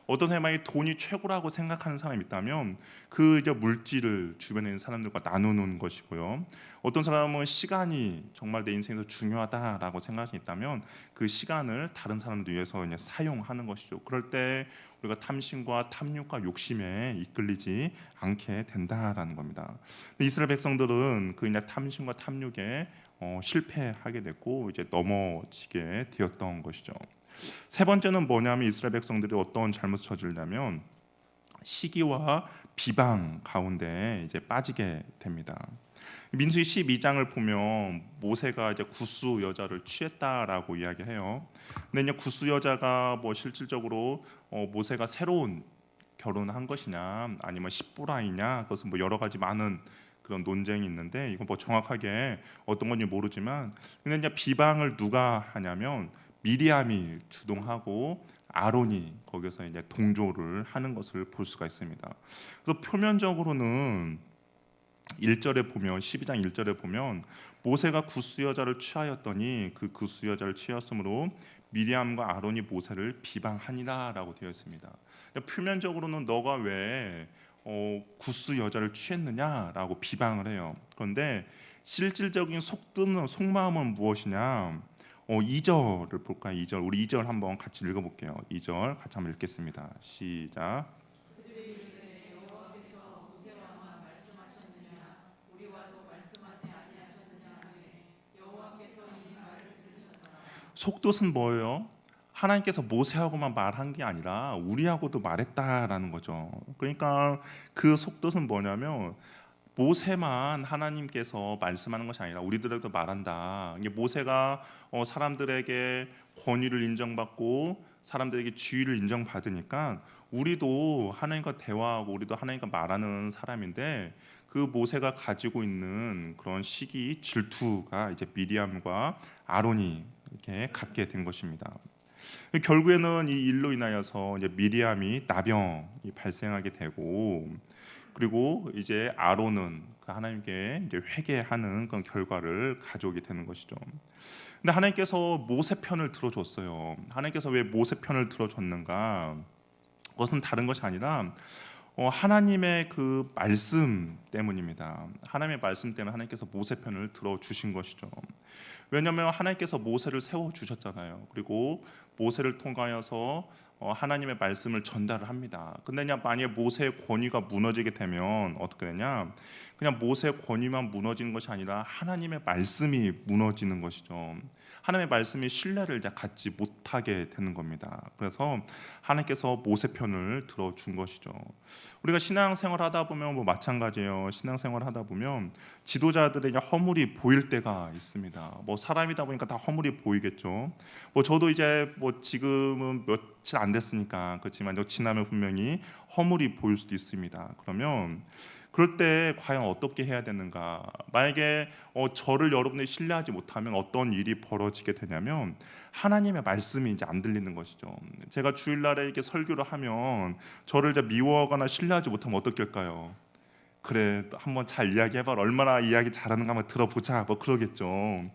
어떤 사람이 돈이 최고라고 생각하는 사람이 있다면 그 이제 물질을 주변에 있는 사람들과 나누는 것이고요. 어떤 사람은 시간이 정말 내 인생에서 중요하다라고 생각이 있다면 그 시간을 다른 사람들 위해서 이제 사용하는 것이죠. 그럴 때 우리가 탐심과 탐욕과 욕심에 이끌리지 않게 된다라는 겁니다. 이스라엘 백성들은 그 이제 탐심과 탐욕에 실패하게 됐고 이제 넘어지게 되었던 것이죠. 세 번째는 뭐냐면 이스라엘 백성들이 어떤 잘못을 저지르냐면 시기와 비방 가운데 이제 빠지게 됩니다. 민수기 12장을 보면 모세가 이제 구스 여자를 취했다라고 이야기해요. 근데 이제 구스 여자가 뭐 실질적으로 모세가 새로운 결혼을 한 것이냐 아니면 십보라이냐 그것은 뭐 여러 가지 많은 그런 논쟁이 있는데 이건 뭐 정확하게 어떤 건지 모르지만 근데 이제 비방을 누가 하냐면 미리암이 주동하고 아론이 거기서 이제 동조를 하는 것을 볼 수가 있습니다. 그래서 표면적으로는 1절에 보면 12장 1절에 보면 모세가 구스 여자를 취하였더니 그 구스 여자를 취하였으므로 미리암과 아론이 모세를 비방하니라라고 되어 있습니다. 표면적으로는 너가 왜 구스 여자를 취했느냐라고 비방을 해요. 그런데 실질적인 속마음은 무엇이냐? 2절을 볼까요? 2절 우리 2절 한번 같이 읽어볼게요. 2절 같이 한번 읽겠습니다. 시작. 속뜻은 뭐예요? 하나님께서 모세하고만 말한 게 아니라 우리하고도 말했다라는 거죠. 그러니까 그 속뜻은 뭐냐면 모세만 하나님께서 말씀하는 것이 아니라 우리들에게도 말한다. 이게 모세가 사람들에게 권위를 인정받고 사람들에게 지위를 인정받으니까 우리도 하나님과 대화하고 우리도 하나님과 말하는 사람인데 그 모세가 가지고 있는 그런 시기 질투가 이제 미리암과 아론이 이렇게 갖게 된 것입니다. 결국에는 이 일로 인하여서 이제 미리암이 나병이 발생하게 되고 그리고 이제 아론은 그 하나님께 이제 회개하는 그런 결과를 가져오게 되는 것이죠. 근데 하나님께서 모세 편을 들어줬어요. 하나님께서 왜 모세 편을 들어줬는가? 그것은 다른 것이 아니라 하나님의 그 말씀 때문입니다. 하나님의 말씀 때문에 하나님께서 모세 편을 들어주신 것이죠. 왜냐하면 하나님께서 모세를 세워 주셨잖아요. 그리고 모세를 통하여서 하나님의 말씀을 전달을 합니다. 근데 그냥 만약에 모세의 권위가 무너지게 되면 어떻게 되냐? 그냥 모세의 권위만 무너지는 것이 아니라 하나님의 말씀이 무너지는 것이죠. 하나님의 말씀이 신뢰를 이제 갖지 못하게 되는 겁니다. 그래서 하나님께서 모세 편을 들어준 것이죠. 우리가 신앙생활 하다 보면 뭐 마찬가지예요. 신앙생활 하다 보면 지도자들의 허물이 보일 때가 있습니다. 뭐 사람이다 보니까 다 허물이 보이겠죠. 뭐 저도 이제 뭐 지금은 며칠 안 됐으니까 그렇지만 지나면 분명히 허물이 보일 수도 있습니다. 그러면 그럴 때 과연 어떻게 해야 되는가? 만약에 저를 여러분들이 신뢰하지 못하면 어떤 일이 벌어지게 되냐면 하나님의 말씀이 이제 안 들리는 것이죠. 제가 주일날에 이렇게 설교를 하면 저를 이제 미워하거나 신뢰하지 못하면 어떻게 할까요? 그래 한번 잘 이야기해봐. 얼마나 이야기 잘하는가 한번 들어보자. 뭐 그러겠죠.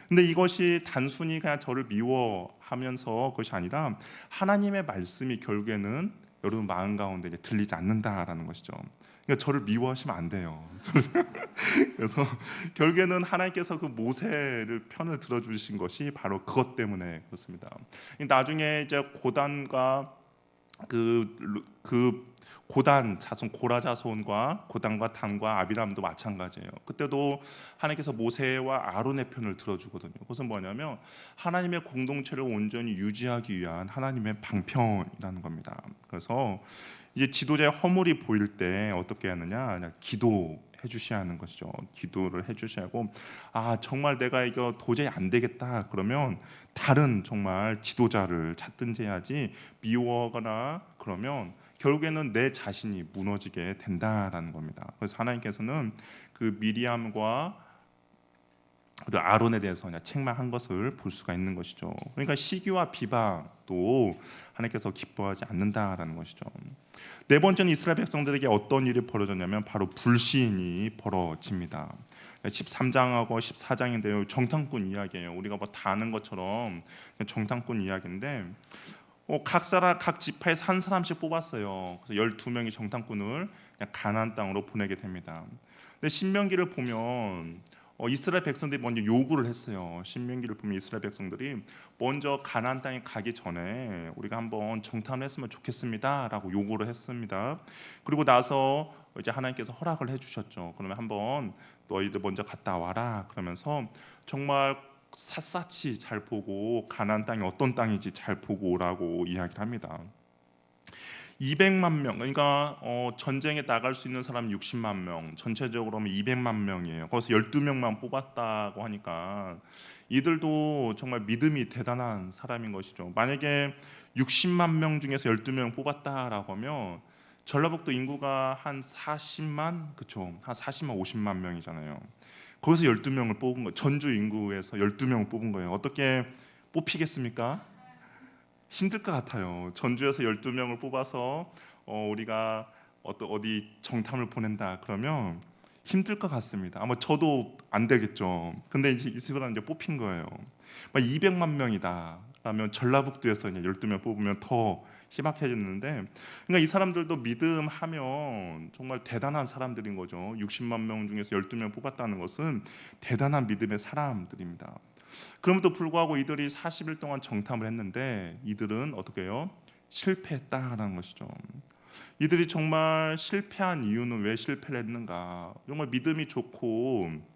근데 이것이 단순히 그냥 저를 미워하면서 그것이 아니라 하나님의 말씀이 결국에는 여러분 마음 가운데 이제 들리지 않는다라는 것이죠. 그러니까 저를 미워하시면 안 돼요. 그래서 결국에는 하나님께서 그 모세를 편을 들어주신 것이 바로 그것 때문에 그렇습니다. 나중에 이제 고단과 그 고단 자손 고라 자손과 고단과 단과 아비람도 마찬가지예요. 그때도 하나님께서 모세와 아론의 편을 들어주거든요. 그것은 뭐냐면 하나님의 공동체를 온전히 유지하기 위한 하나님의 방편이라는 겁니다. 그래서 이제 지도자의 허물이 보일 때 어떻게 하느냐? 그냥 기도해 주셔야 하는 것이죠. 기도를 해 주셔야 하고 정말 내가 이거 도저히 안 되겠다 그러면 다른 정말 지도자를 찾든지 해야지 미워하거나 그러면 결국에는 내 자신이 무너지게 된다라는 겁니다. 그래서 하나님께서는 그 미리암과 그리고 아론에 대해서 그냥 책망한 것을 볼 수가 있는 것이죠. 그러니까 시기와 비방도 하나님께서 기뻐하지 않는다라는 것이죠. 네 번째는 이스라엘 백성들에게 어떤 일이 벌어졌냐면 바로 불시인이 벌어집니다. 13장하고 14장인데요. 정탐꾼 이야기예요. 우리가 뭐 다 아는 것처럼 정탐꾼 이야기인데 각 지파에서 한 사람씩 뽑았어요. 그래서 12명이 정탐꾼을 그냥 가나안 땅으로 보내게 됩니다. 근데 신명기를 보면 이스라엘 백성들이 먼저 요구를 했어요. 신명기를 보면 이스라엘 백성들이 먼저 가나안 땅에 가기 전에 우리가 한번 정탐을 했으면 좋겠습니다라고 요구를 했습니다. 그리고 나서 이제 하나님께서 허락을 해주셨죠. 그러면 한번 너희들 먼저 갔다 와라. 그러면서 정말 샅샅이 잘 보고 가나안 땅이 어떤 땅인지 잘 보고 오라고 이야기를 합니다. 200만 명, 그러니까 전쟁에 나갈 수 있는 사람 60만 명, 전체적으로 하면 200만 명이에요. 거기서 12명만 뽑았다고 하니까 이들도 정말 믿음이 대단한 사람인 것이죠. 만약에 60만 명 중에서 12명 뽑았다라고 하면 전라북도 인구가 한 40만, 그쵸? 한 40만 50만 명이잖아요. 거기서 12명을 뽑은 거예요. 전주 인구에서 12명을 뽑은 거예요. 어떻게 뽑히겠습니까? 힘들 것 같아요. 전주에서 12명을 뽑아서 우리가 어디 정탐을 보낸다 그러면 힘들 것 같습니다. 아마 저도 안 되겠죠. 근데 이제 이 사람은 이제 뽑힌 거예요. 200만 명이다. 라면 전라북도에서 이제 12명 뽑으면 더 희박해졌는데, 그러니까 이 사람들도 믿음하면 정말 대단한 사람들인 거죠. 60만 명 중에서 12명 뽑았다는 것은 대단한 믿음의 사람들입니다. 그럼에도 불구하고 이들이 40일 동안 정탐을 했는데 이들은 어떻게 해요? 실패했다라는 것이죠. 이들이 정말 실패한 이유는 왜 실패를 했는가? 정말 믿음이 좋고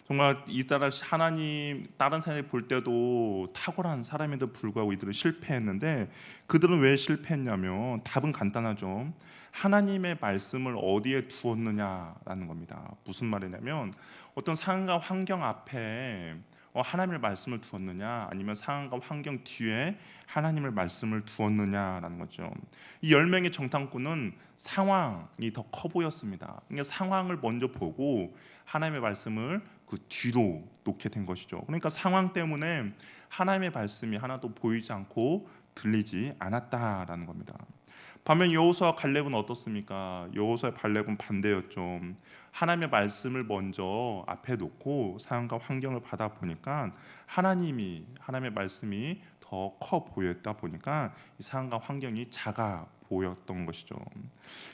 정말 이따라 하나님 다른 사람이 볼 때도 탁월한 사람인데도 불구하고 이들은 실패했는데, 그들은 왜 실패했냐면 답은 간단하죠. 하나님의 말씀을 어디에 두었느냐라는 겁니다. 무슨 말이냐면 어떤 상황과 환경 앞에 하나님의 말씀을 두었느냐, 아니면 상황과 환경 뒤에 하나님의 말씀을 두었느냐라는 거죠. 이 10명의 정탐꾼은 상황이 더 커 보였습니다. 그러니까 상황을 먼저 보고 하나님의 말씀을 그 뒤로 놓게 된 것이죠. 그러니까 상황 때문에 하나님의 말씀이 하나도 보이지 않고 들리지 않았다라는 겁니다. 반면 여호수아와 갈렙은 어떻습니까? 여호수아와 갈렙은 반대였죠. 하나님의 말씀을 먼저 앞에 놓고 상황과 환경을 받아 보니까 하나님의 말씀이 더 커 보였다 보니까 이 상황과 환경이 작아 보였던 것이죠.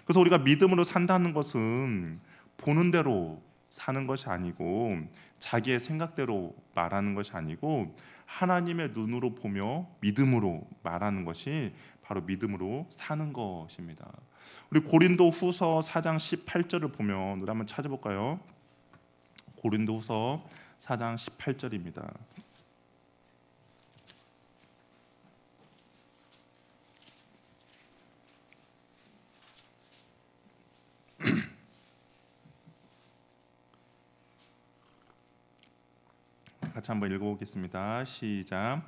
그래서 우리가 믿음으로 산다는 것은 보는 대로 사는 것이 아니고 자기의 생각대로 말하는 것이 아니고 하나님의 눈으로 보며 믿음으로 말하는 것이 바로 믿음으로 사는 것입니다. 우리 고린도후서 4장 18절을 보면 우리 한번 찾아볼까요? 고린도후서 4장 18절입니다. 같이 한번 읽어보겠습니다. 시작.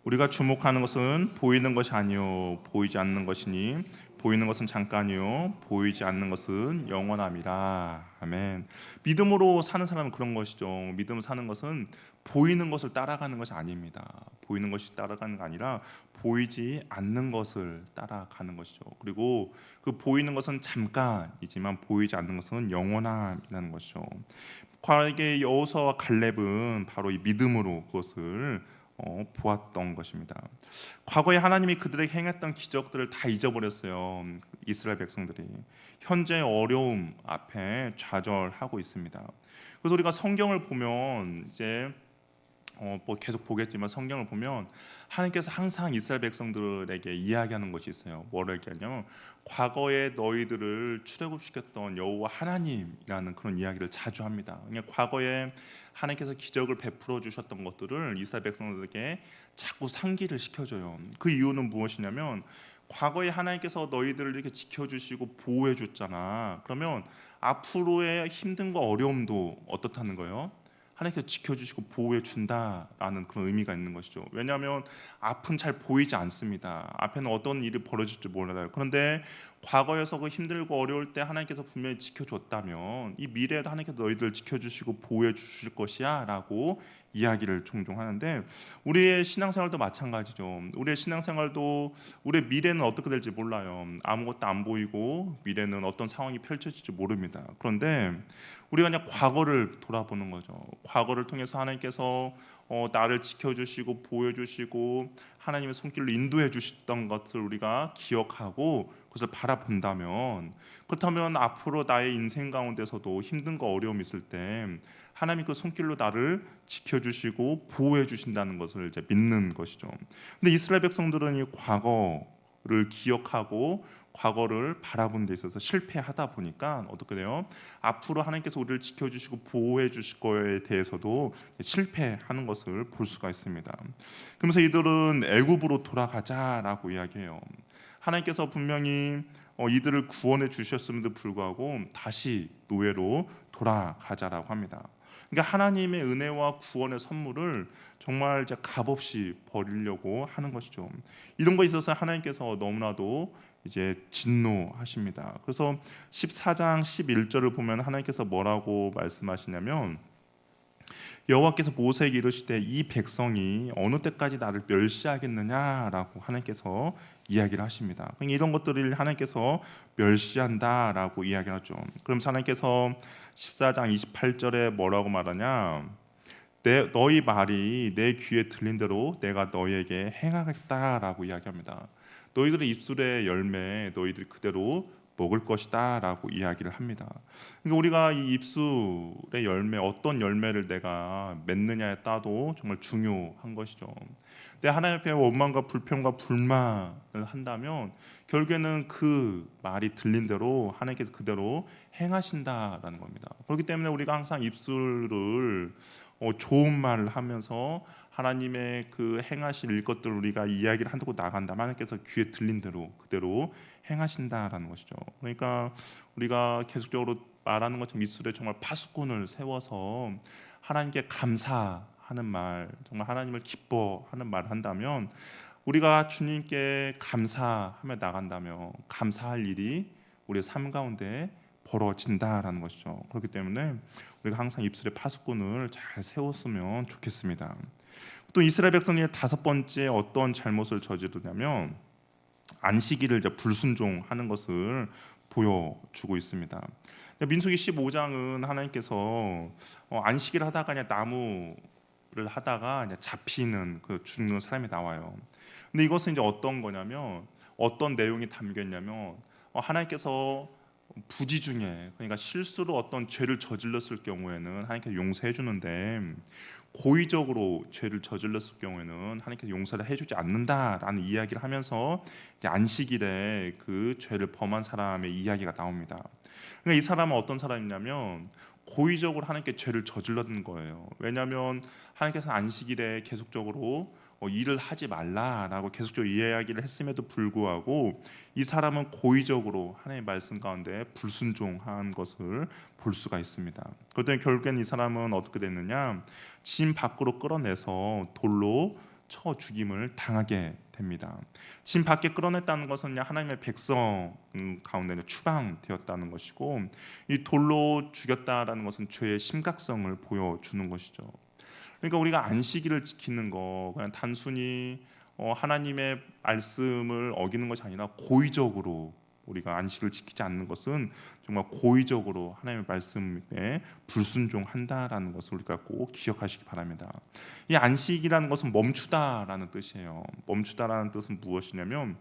우리가 주목하는 것은 보이는 것이 아니요 보이지 않는 것이니 보이는 것은 잠깐이요 보이지 않는 것은 영원함이라. 아멘. 믿음으로 사는 사람은 그런 것이죠. 믿음으로 사는 것은 보이는 것을 따라가는 것이 아닙니다. 보이는 것이 따라가는 게 아니라 보이지 않는 것을 따라가는 것이죠. 그리고 그 보이는 것은 잠깐이지만 보이지 않는 것은 영원함이라는 것이죠. 과거의 여호수아와 갈렙은 바로 이 믿음으로 그것을 보았던 것입니다. 과거에 하나님이 그들에게 행했던 기적들을 다 잊어버렸어요. 이스라엘 백성들이 현재 어려움 앞에 좌절하고 있습니다. 그래서 우리가 성경을 보면 이제 뭐 계속 보겠지만 성경을 보면 하나님께서 항상 이스라엘 백성들에게 이야기하는 것이 있어요. 뭐를 얘기하냐면 과거에 너희들을 출애굽시켰던 여호와 하나님이라는 그런 이야기를 자주 합니다. 그러니까 과거에 하나님께서 기적을 베풀어 주셨던 것들을 이스라엘 백성들에게 자꾸 상기를 시켜줘요. 그 이유는 무엇이냐면 과거에 하나님께서 너희들을 이렇게 지켜주시고 보호해 줬잖아. 그러면 앞으로의 힘든과 어려움도 어떻다는 거예요? 하나님께서 지켜주시고 보호해 준다라는 그런 의미가 있는 것이죠. 왜냐하면 앞은 잘 보이지 않습니다. 앞에는 어떤 일이 벌어질지 몰라요. 그런데 과거에서 그 힘들고 어려울 때 하나님께서 분명히 지켜줬다면 이 미래에도 하나님께서 너희들 지켜주시고 보호해 주실 것이야 라고 이야기를 종종 하는데, 우리의 신앙생활도 마찬가지죠. 우리의 신앙생활도 우리의 미래는 어떻게 될지 몰라요. 아무것도 안 보이고 미래는 어떤 상황이 펼쳐질지 모릅니다. 그런데 우리가 그냥 과거를 돌아보는 거죠. 과거를 통해서 하나님께서 나를 지켜주시고 보여주시고 하나님의 손길로 인도해 주셨던 것을 우리가 기억하고 그것을 바라본다면, 그렇다면 앞으로 나의 인생 가운데서도 힘든 거 어려움이 있을 때 하나님이 그 손길로 나를 지켜주시고 보호해 주신다는 것을 이제 믿는 것이죠. 근데 이스라엘 백성들은 이 과거를 기억하고 과거를 바라본 데 있어서 실패하다 보니까 어떻게 돼요? 앞으로 하나님께서 우리를 지켜주시고 보호해 주실 거에 대해서도 실패하는 것을 볼 수가 있습니다. 그러면서 이들은 애굽으로 돌아가자라고 이야기해요. 하나님께서 분명히 이들을 구원해 주셨음에도 불구하고 다시 노예로 돌아가자라고 합니다. 그러니까 하나님의 은혜와 구원의 선물을 정말 이제 값없이 버리려고 하는 것이죠. 이런 거에 있어서 하나님께서 너무나도 이제 진노하십니다. 그래서 14장 11절을 보면 하나님께서 뭐라고 말씀하시냐면, 여호와께서 모세에게 이르시되 이 백성이 어느 때까지 나를 멸시하겠느냐라고 하나님께서 이야기를 하십니다. 이런 것들을 하나님께서 멸시한다라고 이야기를 하죠. 그럼 하나님께서 14장 28절에 뭐라고 말하냐, 너희 말이 내 귀에 들린 대로 내가 너희에게 행하겠다라고 이야기합니다. 너희들의 입술의 열매 너희들이 그대로 먹을 것이다 라고 이야기를 합니다. 그러니까 우리가 이 입술의 열매, 어떤 열매를 내가 맺느냐에 따도 정말 중요한 것이죠. 내 하나님 앞에 원망과 불평과 불만을 한다면 결국에는 그 말이 들린 대로 하나님께서 그대로 행하신다라는 겁니다. 그렇기 때문에 우리가 항상 입술을 좋은 말을 하면서 하나님의 그 행하실 일것들을 우리가 이야기를 하고 나간다면 하나님께서 귀에 들린 대로 그대로 행하신다라는 것이죠. 그러니까 우리가 계속적으로 말하는 것처럼 입술에 정말 파수꾼을 세워서 하나님께 감사하는 말, 정말 하나님을 기뻐하는 말을 한다면, 우리가 주님께 감사하며 나간다면 감사할 일이 우리의 삶 가운데 벌어진다라는 것이죠. 그렇기 때문에 우리가 항상 입술에 파수꾼을 잘 세웠으면 좋겠습니다. 또 이스라엘 백성이 다섯 번째 어떤 잘못을 저지르냐면 안식일을 이제 불순종하는 것을 보여주고 있습니다. 민수기 15장은 하나님께서 안식일 하다가 그냥 나무를 하다가 그냥 잡히는 그 죽는 사람이 나와요. 근데 이것은 이제 어떤 거냐면, 어떤 내용이 담겨 있냐면, 하나님께서 부지 중에, 그러니까 실수로 어떤 죄를 저질렀을 경우에는 하나님께서 용서해 주는데, 고의적으로 죄를 저질렀을 경우에는 하나님께서 용서를 해주지 않는다라는 이야기를 하면서 안식일에 그 죄를 범한 사람의 이야기가 나옵니다. 그러니까 이 사람은 어떤 사람이냐면 고의적으로 하나님께 죄를 저질렀는 거예요. 왜냐하면 하나님께서 안식일에 계속적으로 일을 하지 말라라고 계속적으로 이야기를 했음에도 불구하고 이 사람은 고의적으로 하나님의 말씀 가운데 불순종한 것을 볼 수가 있습니다. 그랬더니 결국엔 이 사람은 어떻게 됐느냐, 진 밖으로 끌어내서 돌로 쳐 죽임을 당하게 됩니다. 진 밖에 끌어냈다는 것은 하나님의 백성 가운데 추방되었다는 것이고, 이 돌로 죽였다라는 것은 죄의 심각성을 보여주는 것이죠. 그러니까 우리가 안식일을 지키는 거 그냥 단순히 하나님의 말씀을 어기는 것이 아니라 고의적으로 우리가 안식을 지키지 않는 것은 정말 고의적으로 하나님의 말씀에 불순종한다라는 것을 우리가 꼭 기억하시기 바랍니다. 이 안식이라는 것은 멈추다라는 뜻이에요. 멈추다라는 뜻은 무엇이냐면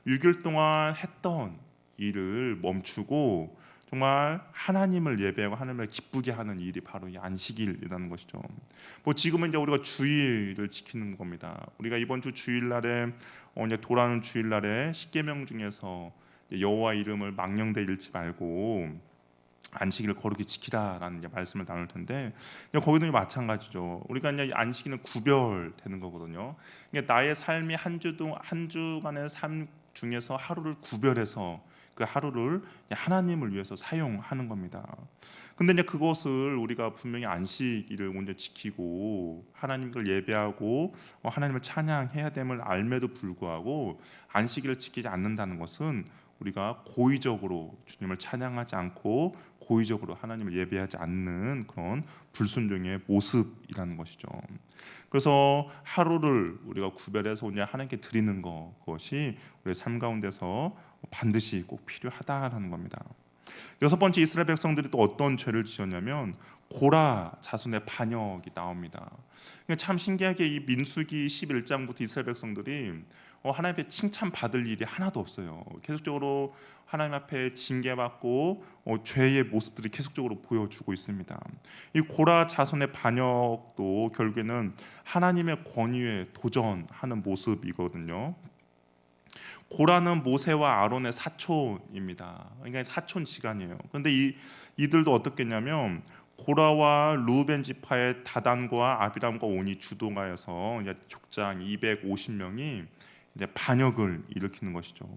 6일 동안 했던 일을 멈추고 정말 하나님을 예배하고 하나님을 기쁘게 하는 일이 바로 이 안식일이라는 것이죠. 지금은 이제 우리가 주일을 지키는 겁니다. 우리가 이번 주 주일날에 이제 돌아오는 주일날에 십계명 중에서 여호와 이름을 망령되이 잃지 말고 안식일을 거룩히 지키라라는 이제 말씀을 나눌 텐데, 거기도 마찬가지죠. 우리가 이제 안식일은 구별되는 거거든요. 그러니까 나의 삶이 한 주간의 삶 중에서 하루를 구별해서 그 하루를 하나님을 위해서 사용하는 겁니다. 근데 이제 그것을 우리가 분명히 안식일을 먼저 지키고 하나님을 예배하고 하나님을 찬양해야 됨을 알매도 불구하고 안식일을 지키지 않는다는 것은 우리가 고의적으로 주님을 찬양하지 않고 고의적으로 하나님을 예배하지 않는 그런 불순종의 모습이라는 것이죠. 그래서 하루를 우리가 구별해서 그냥 하나님께 드리는 그것이 우리의 삶 가운데서 반드시 꼭 필요하다라는 겁니다. 여섯 번째, 이스라엘 백성들이 또 어떤 죄를 지었냐면 고라 자손의 반역이 나옵니다. 참 신기하게 이 민수기 11장부터 이스라엘 백성들이 하나님 앞에 칭찬받을 일이 하나도 없어요. 계속적으로 하나님 앞에 징계받고 죄의 모습들이 계속적으로 보여주고 있습니다. 이 고라 자손의 반역도 결국에는 하나님의 권위에 도전하는 모습이거든요. 고라는 모세와 아론의 사촌입니다. 그러니까 사촌지간이에요. 그런데 이들도 어떻겠냐면 고라와 루벤 지파의 다단과 아비람과 온이 주동하여서 족장 250명이 이제 반역을 일으키는 것이죠.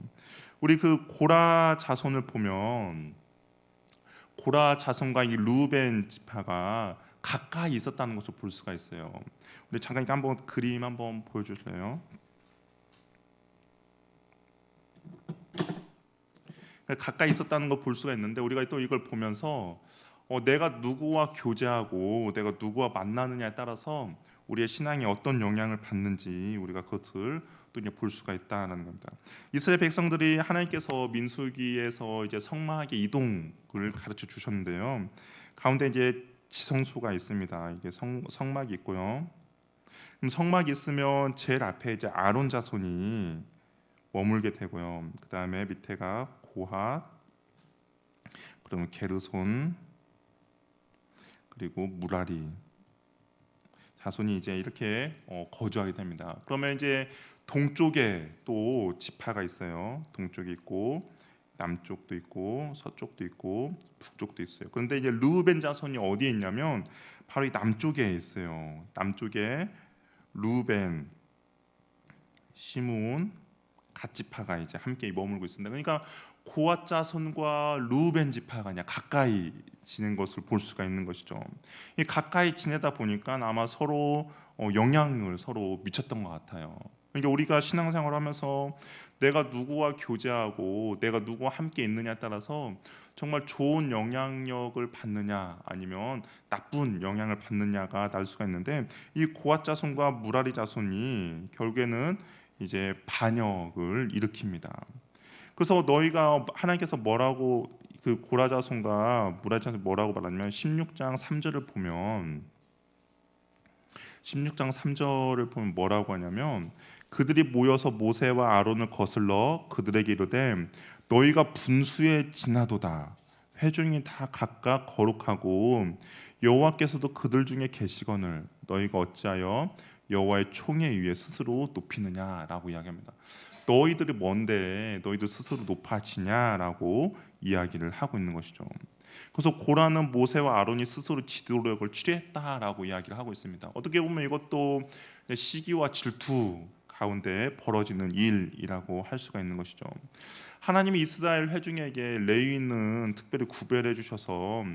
우리 그 고라 자손을 보면 고라 자손과 이 루벤 지파가 가까이 있었다는 것을 볼 수가 있어요. 우리 잠깐 한번 그림 한번 보여주실래요? 가까이 있었다는 걸 볼 수가 있는데 우리가 또 이걸 보면서 내가 누구와 교제하고 내가 누구와 만나느냐에 따라서 우리의 신앙이 어떤 영향을 받는지 우리가 그것을 또 이제 볼 수가 있다는 겁니다. 이스라엘 백성들이 하나님께서 민수기에서 이제 성막의 이동을 가르쳐 주셨는데요. 가운데 이제 지성소가 있습니다. 이게 성막이 있고요. 그럼 성막이 있으면 제일 앞에 이제 아론 자손이 머물게 되고요. 그 다음에 밑에가 고핫, 그러면 게르손, 그리고 무라리 자손이 이제 이렇게 거주하게 됩니다. 그러면 이제 동쪽에 또 지파가 있어요. 동쪽이 있고 남쪽도 있고 서쪽도 있고 북쪽도 있어요. 그런데 이제 르우벤 자손이 어디에 있냐면 바로 이 남쪽에 있어요. 남쪽에 르우벤, 시므온, 갓 지파가 이제 함께 머물고 있습니다. 그러니까 고핫 자손과 르우벤 지파가 그냥 가까이 지낸 것을 볼 수가 있는 것이죠. 이 가까이 지내다 보니까 아마 서로 영향을 서로 미쳤던 것 같아요. 그러니까 우리가 신앙생활을 하면서 내가 누구와 교제하고 내가 누구와 함께 있느냐에 따라서 정말 좋은 영향력을 받느냐 아니면 나쁜 영향을 받느냐가 날 수가 있는데 이 고핫 자손과 무라리 자손이 결국에는 이제 반역을 일으킵니다. 그래서 너희가 하나님께서 뭐라고 그 고라 자손과 무라리 자손 뭐라고 말하냐면 16장 3절을 보면 16장 3절을 보면 뭐라고 하냐면 그들이 모여서 모세와 아론을 거슬러 그들에게 이르되 너희가 분수에 지나도다 회중이 다 각각 거룩하고 여호와께서도 그들 중에 계시거늘 너희가 어찌하여 여호와의 총에 위에 스스로 높이느냐라고 이야기합니다. 너희들이 뭔데 너희들 스스로 높아지냐라고 이야기를 하고 있는 것이죠. 그래서 고라는 모세와 아론이 스스로 지도력을 취했다라고 이야기를 하고 있습니다. 어떻게 보면 이것도 시기와 질투 가운데 벌어지는 일이라고 할 수가 있는 것이죠. 하나님이 이스라엘 회중에게 레위인은 특별히 구별해 주셔서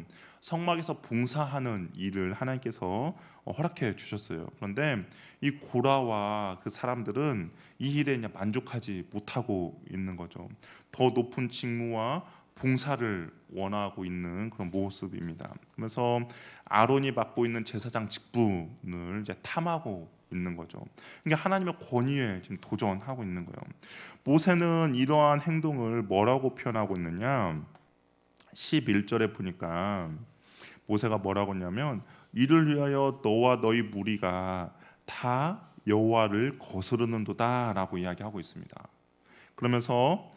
성막에서 봉사하는 일을 하나님께서 허락해 주셨어요. 그런데 이 고라와 그 사람들은 이 일에 만족하지 못하고 있는 거죠. 더 높은 직무와 봉사를 원하고 있는 그런 모습입니다. 그래서 아론이 맡고 있는 제사장 직분을 이제 탐하고 있는 거죠. 그러니까 하나님의 권위에 지금 도전하고 있는 거예요. 모세는 이러한 행동을 뭐라고 표현하고 있느냐? 11절에 보니까 모세가 뭐라고 했냐면 이를 위하여 너와 너희 무리가 다 여호와를 거스르는도다라고 이야기하고 있습니다. 그러면서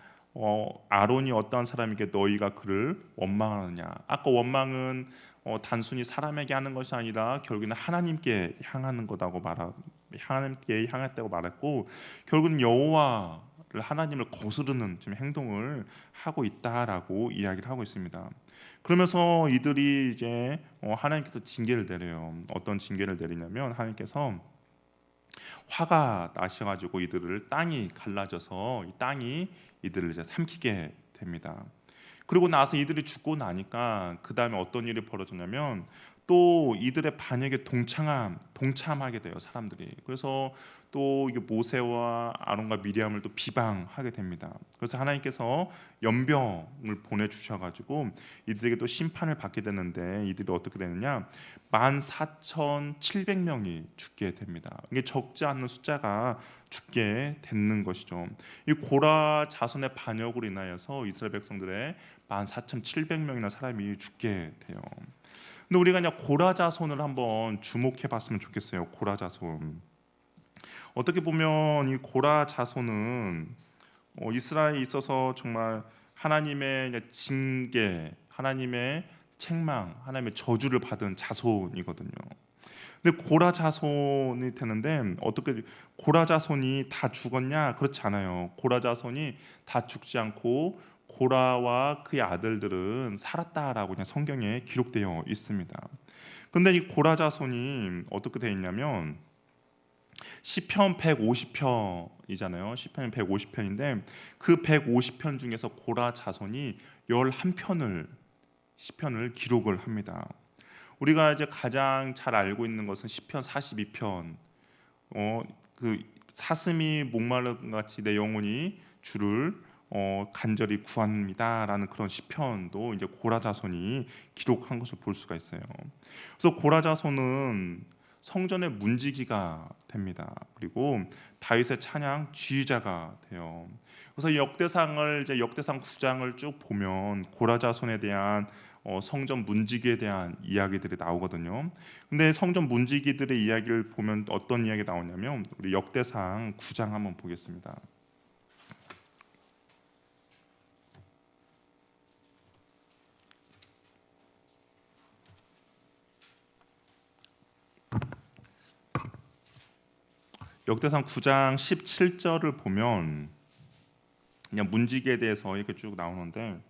아론이 어떠한 사람에게 너희가 그를 원망하느냐? 아까 원망은 단순히 사람에게 하는 것이 아니라 결국에는 하나님께 향하는 거다고 하나님께 향했다고 말했고 결국은 여호와를 하나님을 거스르는 지금 행동을 하고 있다라고 이야기를 하고 있습니다. 그러면서 이들이 이제 하나님께서 징계를 내려요. 어떤 징계를 내리냐면 하나님께서 화가 나셔가지고 이들을 땅이 갈라져서 이 땅이 이들을 이제 삼키게 됩니다. 그리고 나서 이들이 죽고 나니까 그 다음에 어떤 일이 벌어졌냐면 또 이들의 반역에 동참하게 돼요, 사람들이. 그래서 또 이게 모세와 아론과 미리암을 또 비방하게 됩니다. 그래서 하나님께서 연병을 보내주셔가지고 이들에게 또 심판을 받게 되는데, 이들이 어떻게 되느냐, 14,700명이 죽게 됩니다. 이게 적지 않은 숫자가 죽게 되는 것이죠. 이 고라 자손의 반역으로 인하여서 이스라엘 백성들의 14,700명이나 사람이 죽게 돼요. 근데 우리가 그냥 고라 자손을 한번 주목해 봤으면 좋겠어요. 고라 자손. 어떻게 보면 이 고라 자손은 이스라엘에 있어서 정말 하나님의 징계, 하나님의 책망, 하나님의 저주를 받은 자손이거든요. 근데 고라 자손이 되는데, 어떻게 고라 자손이 다 죽었냐? 그렇지 않아요. 고라 자손이 다 죽지 않고 고라와 그의 아들들은 살았다라고 그냥 성경에 기록되어 있습니다. 근데 이 고라 자손이 어떻게 되어 있냐면, 시편 150편이잖아요. 시편 150편인데 그 150편 중에서 고라 자손이 11편을 시편을 기록을 합니다. 우리가 이제 가장 잘 알고 있는 것은 시편 42편. 그 사슴이 목마른 같이 내 영혼이 주를 간절히 구합니다라는 그런 시편도 이제 고라 자손이 기록한 것을 볼 수가 있어요. 그래서 고라 자손은 성전의 문지기가 됩니다. 그리고 다윗의 찬양 지휘자가 돼요. 그래서 역대상을 이제 역대상 9장을 쭉 보면 고라 자손에 대한 성전 문지기에 대한 이야기들이 나오거든요. 근데 성전 문지기들의 이야기를 보면 어떤 이야기가 나오냐면, 우리 역대상 9장 한번 보겠습니다. 역대상 9장 17절을 보면 그냥 문지기에 대해서 이렇게 쭉 나오는데,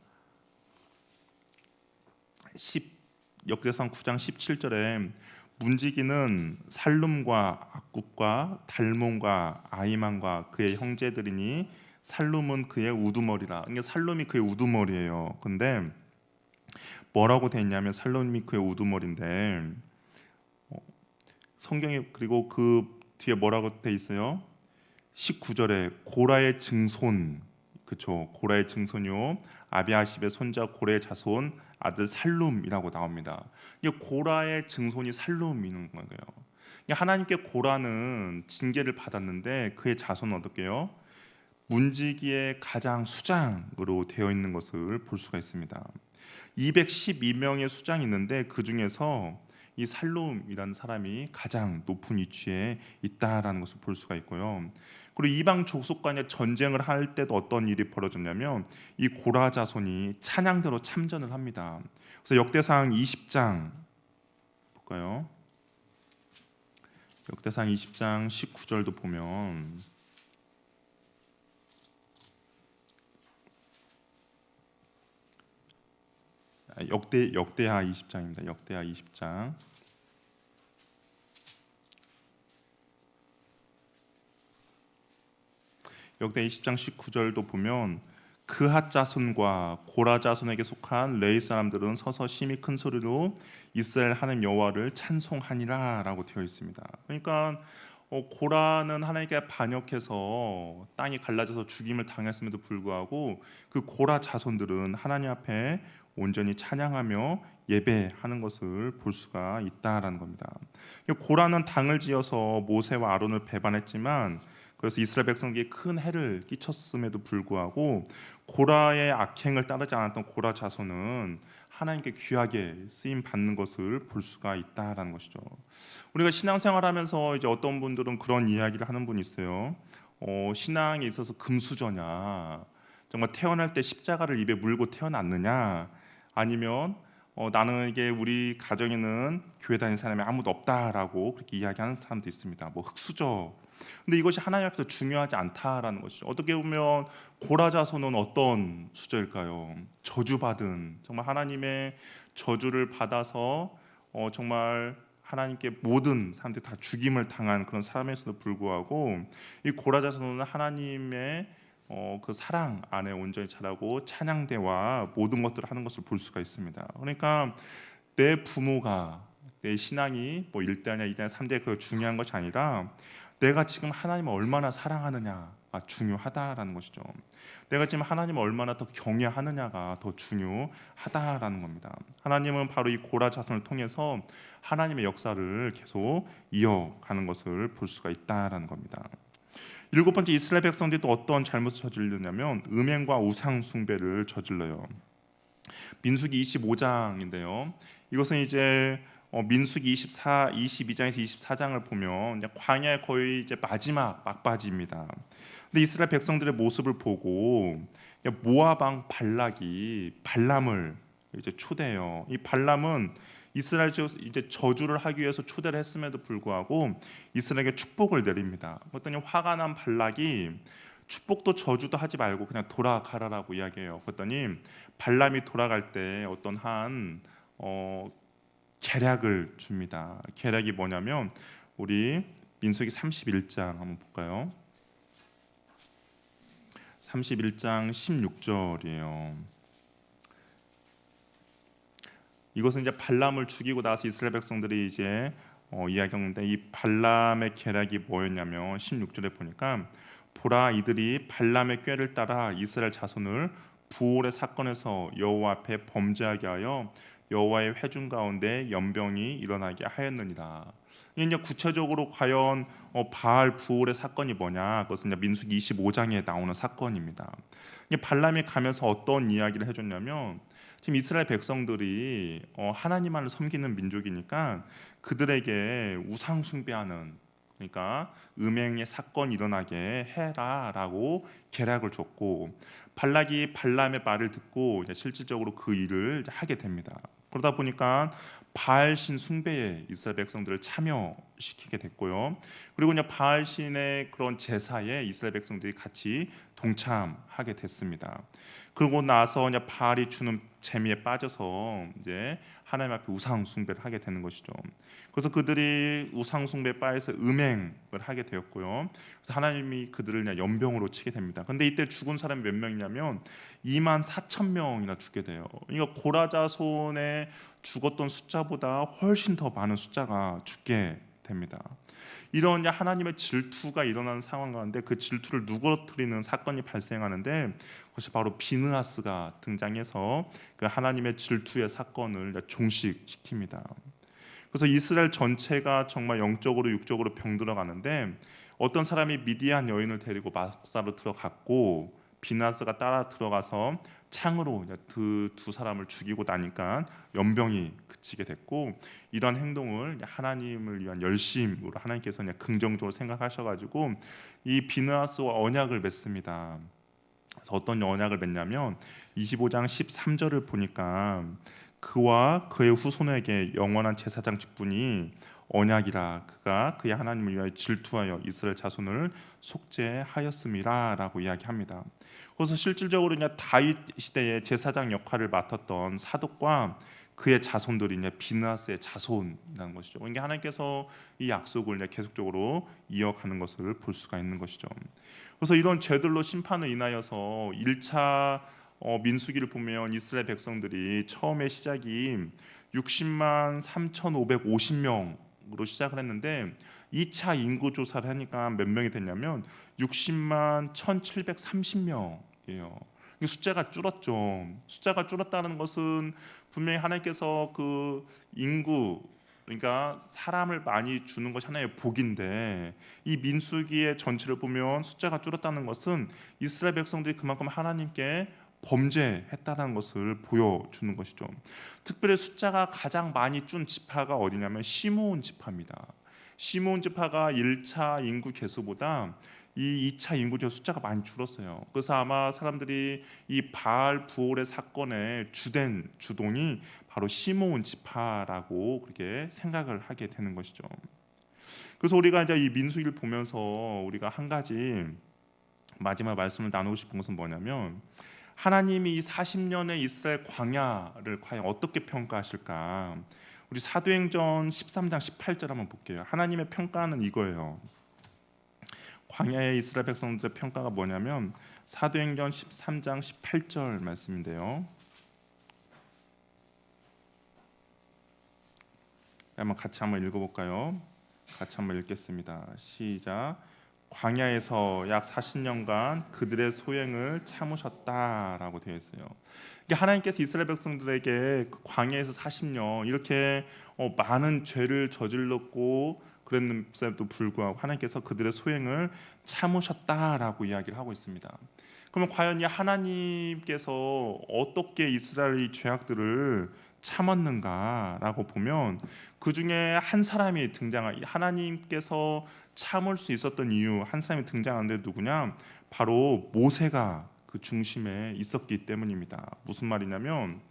역대상 9장 17절에 문지기는 살룸과 악굽과 달몬과 아히만과 그의 형제들이니 살룸은 그의 우두머리라. 이게 살룸이 그의 우두머리예요. 근데 뭐라고 돼 있냐면, 살룸이 그의 우두머리인데 성경에, 그리고 그 뒤에 뭐라고 돼 있어요? 19절에 고라의 증손, 그렇죠? 고라의 증손요, 아비아십의 손자 고라의 자손 아들 살룸이라고 나옵니다. 이 고라의 증손이 살룸이는 거예요. 하나님께 고라는 징계를 받았는데 그의 자손은 어떻게요? 문지기의 가장 수장으로 되어 있는 것을 볼 수가 있습니다. 212명의 수장이 있는데 그 중에서 이 살룸이라는 사람이 가장 높은 위치에 있다라는 것을 볼 수가 있고요. 그리고 이방 족속 간의 전쟁을 할 때도 어떤 일이 벌어졌냐면, 이 고라 자손이 찬양대로 참전을 합니다. 그래서 역대상 20장 볼까요? 역대상 20장 19절도 보면, 역대하 20장입니다. 역대하 20장. 역대 20장 19절도 보면, 그핫 자손과 고라 자손에게 속한 레위 사람들은 서서 심히 큰 소리로 이스라엘 하나님 여호와를 찬송하니라라고 되어 있습니다. 그러니까 고라는 하나님께 반역해서 땅이 갈라져서 죽임을 당했음에도 불구하고 그 고라 자손들은 하나님 앞에 온전히 찬양하며 예배하는 것을 볼 수가 있다라는 겁니다. 고라는 당을 지어서 모세와 아론을 배반했지만, 그래서 이스라엘 백성에게 큰 해를 끼쳤음에도 불구하고 고라의 악행을 따르지 않았던 고라 자손은 하나님께 귀하게 쓰임 받는 것을 볼 수가 있다라는 것이죠. 우리가 신앙생활하면서 이제 어떤 분들은 그런 이야기를 하는 분이 있어요. 신앙에 있어서 금수저냐, 정말 태어날 때 십자가를 입에 물고 태어났느냐, 아니면 나는 이게 우리 가정에는 교회 다니는 사람이 아무도 없다라고 그렇게 이야기하는 사람도 있습니다. 뭐 흙수저. 근데 이것이 하나님 앞에서 중요하지 않다라는 것이죠. 어떻게 보면 고라 자손은 어떤 수저일까요? 저주받은, 정말 하나님의 저주를 받아서 정말 하나님께 모든 사람들이 다 죽임을 당한 그런 사람에서도 불구하고, 이 고라 자손은 하나님의 그 사랑 안에 온전히 자라고 찬양대와 모든 것들을 하는 것을 볼 수가 있습니다. 그러니까 내 부모가 내 신앙이 뭐 1대냐 2대냐 3대 그 중요한 것이 아니라 내가 지금 하나님을 얼마나 사랑하느냐가 중요하다라는 것이죠. 내가 지금 하나님을 얼마나 더 경외하느냐가 더 중요하다라는 겁니다. 하나님은 바로 이 고라 자손을 통해서 하나님의 역사를 계속 이어가는 것을 볼 수가 있다라는 겁니다. 7번째, 이스라엘 백성들이 또 어떤 잘못을 저지르냐면 음행과 우상 숭배를 저질러요. 민수기 25장인데요. 이것은 이제 민수기 22장에서 24장을 보면 이제 광야의 거의 이제 마지막 막바지입니다. 근데 이스라엘 백성들의 모습을 보고 모압 왕 발락이 발람을 이제 초대해요. 이 발람은 이스라엘 이제 저주를 하기 위해서 초대를 했음에도 불구하고 이스라엘에게 축복을 내립니다. 그랬더니 화가 난 발락이 축복도 저주도 하지 말고 그냥 돌아가라라고 이야기해요. 그랬더니 발람이 돌아갈 때 어떤 한 계략을 줍니다. 계략이 뭐냐면 우리 민수기 31장 한번 볼까요? 31장 16절이에요. 이것은 이제 발람을 죽이고 나서 이스라엘 백성들이 이제 이야기하는데 이 발람의 계략이 뭐였냐면 16절에 보니까 보라 이들이 발람의 꾀를 따라 이스라엘 자손을 부올의 사건에서 여호와 앞에 범죄하게 하여 여호와의 회중 가운데 연병이 일어나게 하였느니라. 이제 구체적으로 과연 바알 부올의 사건이 뭐냐? 그것은 이제 민수기 25장에 나오는 사건입니다. 발람이 가면서 어떤 이야기를 해줬냐면 지금 이스라엘 백성들이 하나님만을 섬기는 민족이니까 그들에게 우상 숭배하는, 그러니까 음행의 사건이 일어나게 해라라고 계략을 줬고 발락이 발람의 말을 듣고 이제 실질적으로 그 일을 하게 됩니다. 그러다 보니까 바알신 숭배에 이스라엘 백성들을 참여시키게 됐고요. 그리고 이제 바알신의 그런 제사에 이스라엘 백성들이 같이 동참하게 됐습니다. 그러고 나서 이제 바알이 주는 재미에 빠져서 이제 하나님 앞에 우상 숭배를 하게 되는 것이죠. 그래서 그들이 우상 숭배에 빠져서 음행을 하게 되었고요. 그래서 하나님이 그들을 그냥 연병으로 치게 됩니다. 근데 이때 죽은 사람이 몇 명이냐면 24,000명이나 죽게 돼요. 그러니까 고라 자손의 죽었던 숫자보다 훨씬 더 많은 숫자가 죽게 됩니다. 이런 하나님의 질투가 일어나는 상황 가운데 그 질투를 누그러뜨리는 사건이 발생하는데 그것이 바로 비느하스가 등장해서 그 하나님의 질투의 사건을 종식시킵니다. 그래서 이스라엘 전체가 정말 영적으로 육적으로 병들어가는데 어떤 사람이 미디안 여인을 데리고 마사로 들어갔고 비느하스가 따라 들어가서 창으로 그 두 사람을 죽이고 나니까 연병이 그치게 됐고 이런 행동을 하나님을 위한 열심으로 하나님께서 그냥 긍정적으로 생각하셔가지고 이 비느하스와 언약을 맺습니다. 그래서 어떤 언약을 맺냐면 25장 13절을 보니까 그와 그의 후손에게 영원한 제사장 직분이 언약이라 그가 그의 하나님을 위하여 질투하여 이스라엘 자손을 속죄하였음이라라고 이야기합니다. 그래서 실질적으로 이제 다윗 시대의 제사장 역할을 맡았던 사독과 그의 자손들이 이제 비느하스의 자손이라는 것이죠. 그러니까 하나님께서 이 약속을 이제 계속적으로 이어가는 것을 볼 수가 있는 것이죠. 그래서 이런 죄들로 심판을 인하여서 1차 민수기를 보면 이스라엘 백성들이 처음에 시작이 60만 3,550명으로 시작을 했는데 2차 인구 조사를 하니까 몇 명이 됐냐면 60만 1,730명이에요. 숫자가 줄었죠. 숫자가 줄었다는 것은 분명히 하나님께서 그 인구, 그러니까 사람을 많이 주는 것이 하나의 복인데 이 민수기의 전체를 보면 숫자가 줄었다는 것은 이스라엘 백성들이 그만큼 하나님께 범죄했다는 것을 보여주는 것이죠. 특별히 숫자가 가장 많이 준 지파가 어디냐면 시므온 지파입니다. 시므온 지파가 1차 인구 개수보다 이 2차 인구 개수 숫자가 많이 줄었어요. 그래서 아마 사람들이 이 바알 부올의 사건의 주된 주동이 바로 시므온 지파라고 그렇게 생각을 하게 되는 것이죠. 그래서 우리가 이제 이 민수기를 보면서 우리가 한 가지 마지막 말씀을 나누고 싶은 것은 뭐냐면 하나님이 이 40년의 이스라엘 광야를 과연 어떻게 평가하실까? 우리 사도행전 13장 18절 한번 볼게요. 하나님의 평가는 이거예요. 광야의 이스라엘 백성들의 평가가 뭐냐면 사도행전 13장 18절 말씀인데요. 같이 한번 읽어볼까요? 같이 한번 읽겠습니다. 시작. 광야에서 약 40년간 그들의 소행을 참으셨다라고 되어 있어요. 이게 하나님께서 이스라엘 백성들에게 그 광야에서 40년 이렇게 많은 죄를 저질렀고 그랬는데도 불구하고 하나님께서 그들의 소행을 참으셨다라고 이야기를 하고 있습니다. 그러면 과연 이 하나님께서 어떻게 이스라엘의 죄악들을 참았는가라고 보면 그 중에 한 사람이 하나님께서 참을 수 있었던 이유 한 사람이 등장하는데 누구냐? 바로 모세가 그 중심에 있었기 때문입니다. 무슨 말이냐면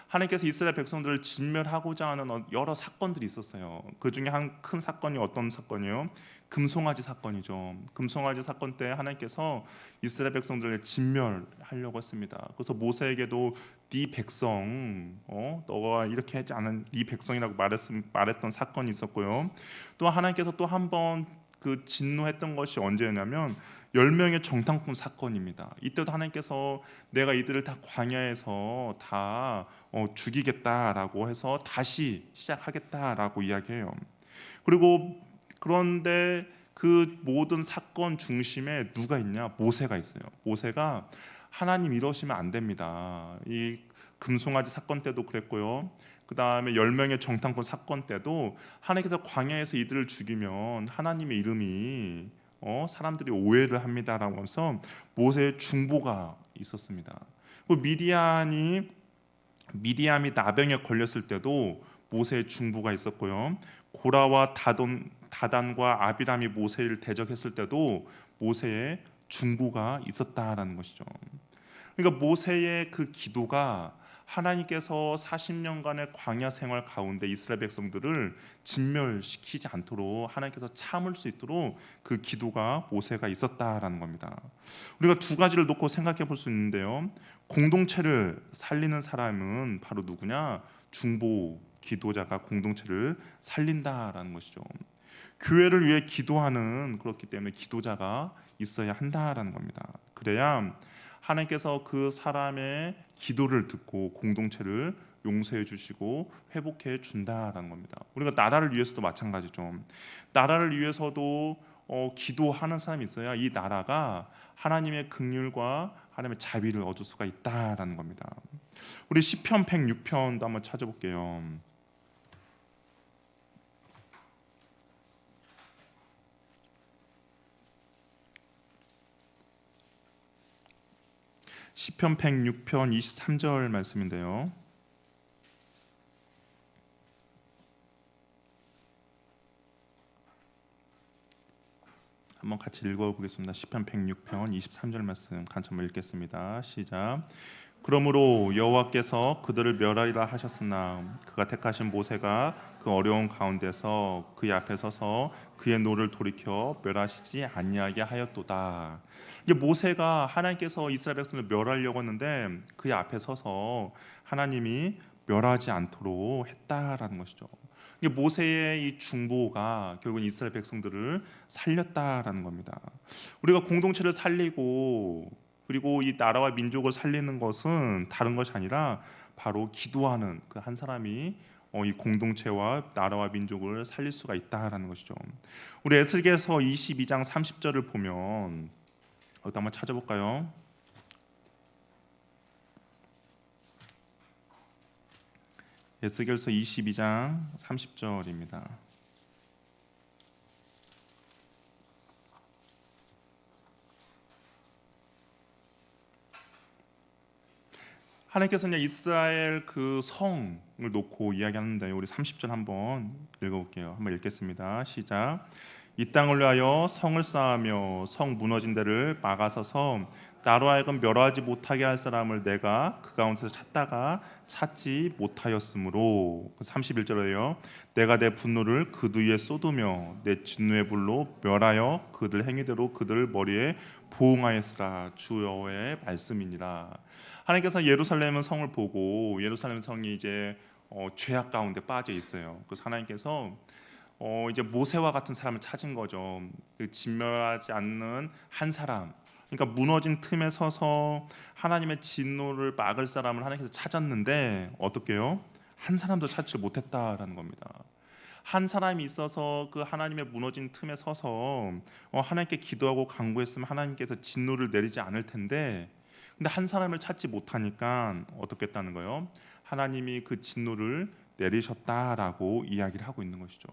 하나님께서 이스라엘 백성들을 진멸하고자 하는 여러 사건들이 있었어요. 그 중에 한 큰 사건이 어떤 사건이요? 금송아지 사건이죠. 금송아지 사건 때 하나님께서 이스라엘 백성들을 진멸하려고 했습니다. 그래서 모세에게도 네 백성, 너가 이렇게 하지 않은 네 백성이라고 말했던 사건이 있었고요. 또 하나님께서 또 한 번 그 진노했던 것이 언제냐면 10명의 정탐꾼 사건입니다. 이때도 하나님께서 내가 이들을 다 광야에서 다 죽이겠다라고 해서 다시 시작하겠다라고 이야기해요. 그런데 그 모든 사건 중심에 누가 있냐? 모세가 있어요. 모세가 하나님 이러시면 안 됩니다. 이 금송아지 사건 때도 그랬고요. 그 다음에 10명의 정탐꾼 사건 때도 하나님께서 광야에서 이들을 죽이면 하나님의 이름이 사람들이 오해를 합니다라고 해서 모세의 중보가 있었습니다. 미디암이 나병에 걸렸을 때도 모세의 중보가 있었고요. 고라와 다단과 아비람이 모세를 대적했을 때도 모세의 중보가 있었다라는 것이죠. 그러니까 모세의 그 기도가 하나님께서 40년간의 광야 생활 가운데 이스라엘 백성들을 진멸시키지 않도록 하나님께서 참을 수 있도록 그 기도가 모세가 있었다라는 겁니다. 우리가 두 가지를 놓고 생각해 볼 수 있는데요. 공동체를 살리는 사람은 바로 누구냐? 중보 기도자가 공동체를 살린다라는 것이죠. 교회를 위해 기도하는 그렇기 때문에 기도자가 있어야 한다라는 겁니다. 그래야 하나님께서 그 사람의 기도를 듣고 공동체를 용서해 주시고 회복해 준다라는 겁니다. 우리가 나라를 위해서도 마찬가지죠. 나라를 위해서도 기도하는 사람이 있어야 이 나라가 하나님의 긍휼과 하나님의 자비를 얻을 수가 있다라는 겁니다. 우리 시편 106편도 한번 찾아볼게요. 시편 106편 23절 말씀인데요. 한번 같이 읽어보겠습니다. 시편 106편 23절 말씀 같이 한번 읽겠습니다. 시작. 그러므로 여호와께서 그들을 멸하리라 하셨으나 그가 택하신 모세가 그 어려운 가운데서 그의 앞에 서서 그의 노를 돌이켜 멸하시지 아니하게 하였도다. 이게 모세가 하나님께서 이스라엘 백성을 멸하려고 했는데 그의 앞에 서서 하나님이 멸하지 않도록 했다라는 것이죠. 이게 모세의 이 중보가 결국 이스라엘 백성들을 살렸다라는 겁니다. 우리가 공동체를 살리고 그리고 이 나라와 민족을 살리는 것은 다른 것이 아니라 바로 기도하는 그 한 사람이 이 공동체와 나라와 민족을 살릴 수가 있다라는 것이죠. 우리 에스겔서 22장 30절을 보면 어디 한번 찾아볼까요? 에스겔서 22장 30절입니다. 하나님께서는 이스라엘 그 성을 놓고 이야기하는데 우리 30절 한번 읽어볼게요. 한번 읽겠습니다. 시작. 이 땅을 위하여 성을 쌓으며 성 무너진 데를 막아서서 나로 하여금 멸하지 못하게 할 사람을 내가 그 가운데서 찾다가 찾지 못하였으므로 31절에요. 내가 내 분노를 그들 위에 쏟으며 내 진노의 불로 멸하여 그들 행위대로 그들 머리에 보응하였으라. 주 여호와의 말씀이니라. 하나님께서 예루살렘 성을 보고 예루살렘 성이 이제 죄악 가운데 빠져 있어요. 그래서 하나님께서 이제 모세와 같은 사람을 찾은 거죠. 그 진멸하지 않는 한 사람. 그러니까 무너진 틈에 서서 하나님의 진노를 막을 사람을 하나님께서 찾았는데 어떻게요? 한 사람도 찾지 못했다라는 겁니다. 한 사람이 있어서 그 하나님의 무너진 틈에 서서 하나님께 기도하고 간구했으면 하나님께서 진노를 내리지 않을 텐데, 근데 한 사람을 찾지 못하니까 어떻게 했다는 거예요? 하나님이 그 진노를 내리셨다라고 이야기를 하고 있는 것이죠.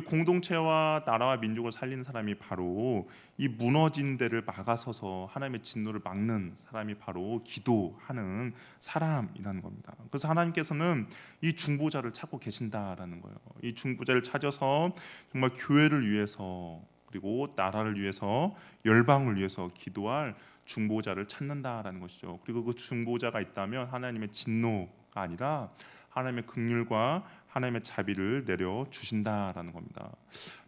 공동체와 나라와 민족을 살리는 사람이 바로 이 무너진 데를 막아서서 하나님의 진노를 막는 사람이 바로 기도하는 사람이라는 겁니다. 그래서 하나님께서는 이 중보자를 찾고 계신다라는 거예요. 이 중보자를 찾아서 정말 교회를 위해서 그리고 나라를 위해서 열방을 위해서 기도할 중보자를 찾는다라는 것이죠. 그리고 그 중보자가 있다면 하나님의 진노가 아니라 하나님의 긍휼과 하나님의 자비를 내려 주신다라는 겁니다.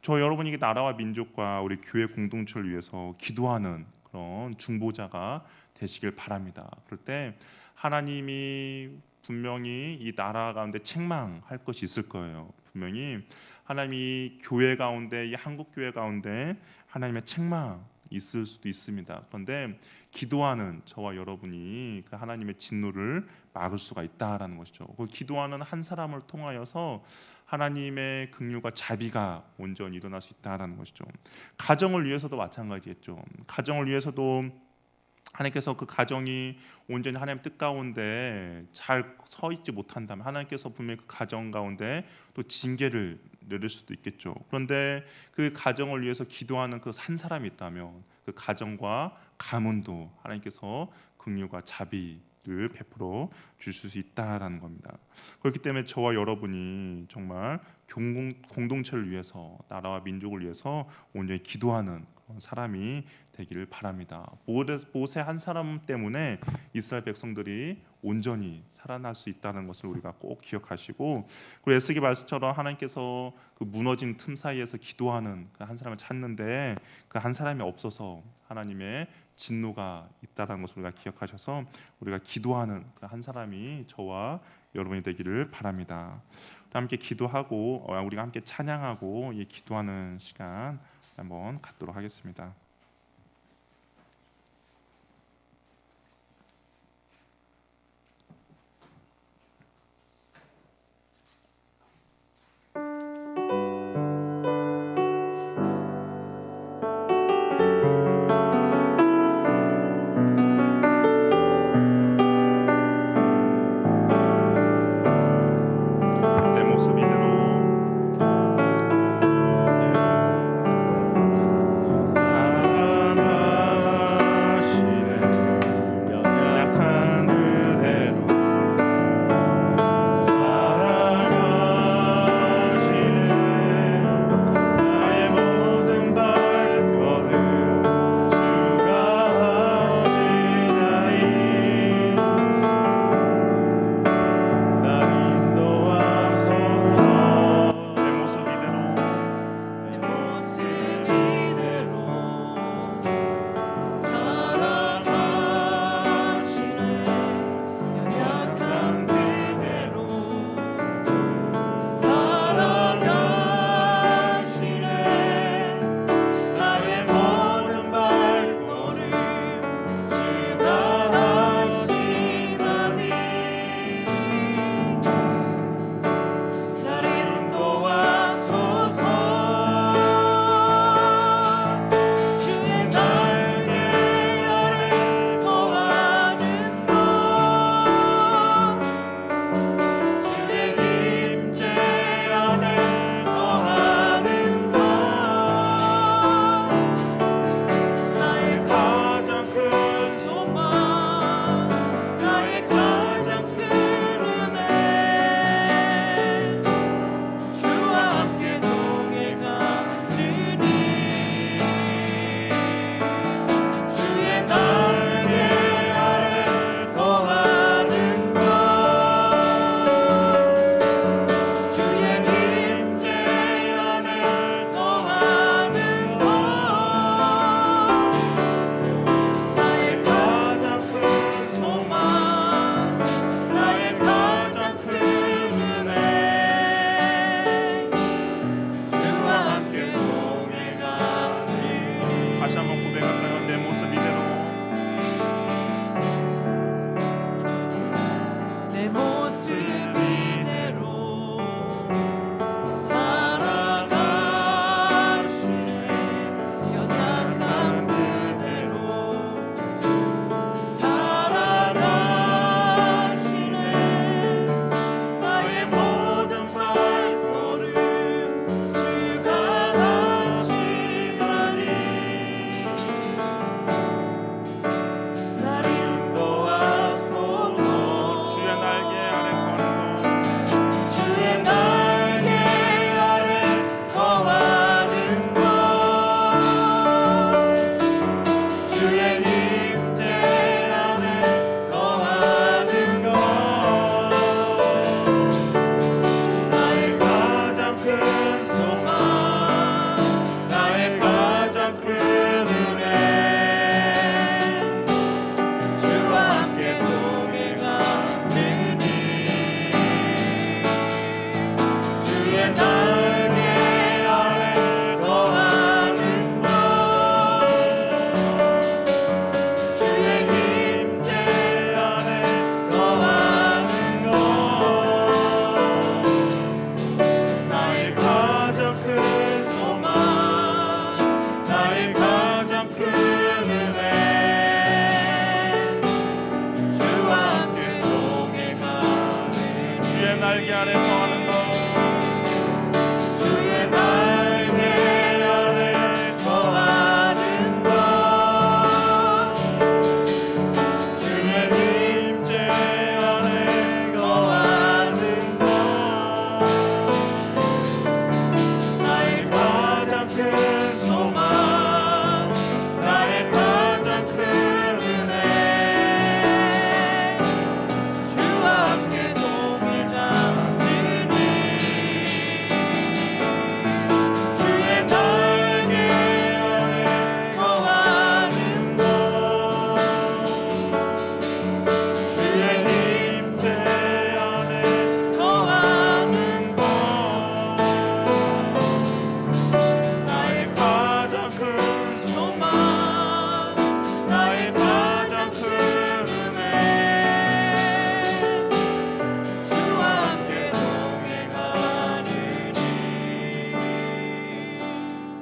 저 여러분이 나라와 민족과 우리 교회 공동체를 위해서 기도하는 그런 중보자가 되시길 바랍니다. 그럴 때 하나님이 분명히 이 나라 가운데 책망할 것이 있을 거예요. 분명히 하나님이 교회 가운데, 이 한국 교회 가운데 하나님의 책망 있을 수도 있습니다. 그런데 기도하는 저와 여러분이 그 하나님의 진노를 막을 수가 있다라는 것이죠. 그 기도하는 한 사람을 통하여서 하나님의 긍휼과 자비가 온전히 일어날 수 있다라는 것이죠. 가정을 위해서도 마찬가지겠죠. 가정을 위해서도 하나님께서 그 가정이 온전히 하나님 뜻 가운데 잘 서 있지 못한다면 하나님께서 분명히 그 가정 가운데 또 징계를 내릴 수도 있겠죠. 그런데 그 가정을 위해서 기도하는 그 한 사람이 있다면 그 가정과 가문도 하나님께서 긍휼과 자비를 베풀어 주실 수 있다라는 겁니다. 그렇기 때문에 저와 여러분이 정말 공동체를 위해서, 나라와 민족을 위해서 온전히 기도하는 그런 사람이 되기를 바랍니다. 모세 한 사람 때문에 이스라엘 백성들이 온전히 살아날 수 있다는 것을 우리가 꼭 기억하시고, 그리고 에스겔 말씀처럼 하나님께서 그 무너진 틈 사이에서 기도하는 그 한 사람을 찾는데 그 한 사람이 없어서 하나님의 진노가 있다는 것을 우리가 기억하셔서 우리가 기도하는 그 한 사람이 저와 여러분이 되기를 바랍니다. 함께 기도하고 우리가 함께 찬양하고 이 기도하는 시간 한번 갖도록 하겠습니다. 내 모습 이대로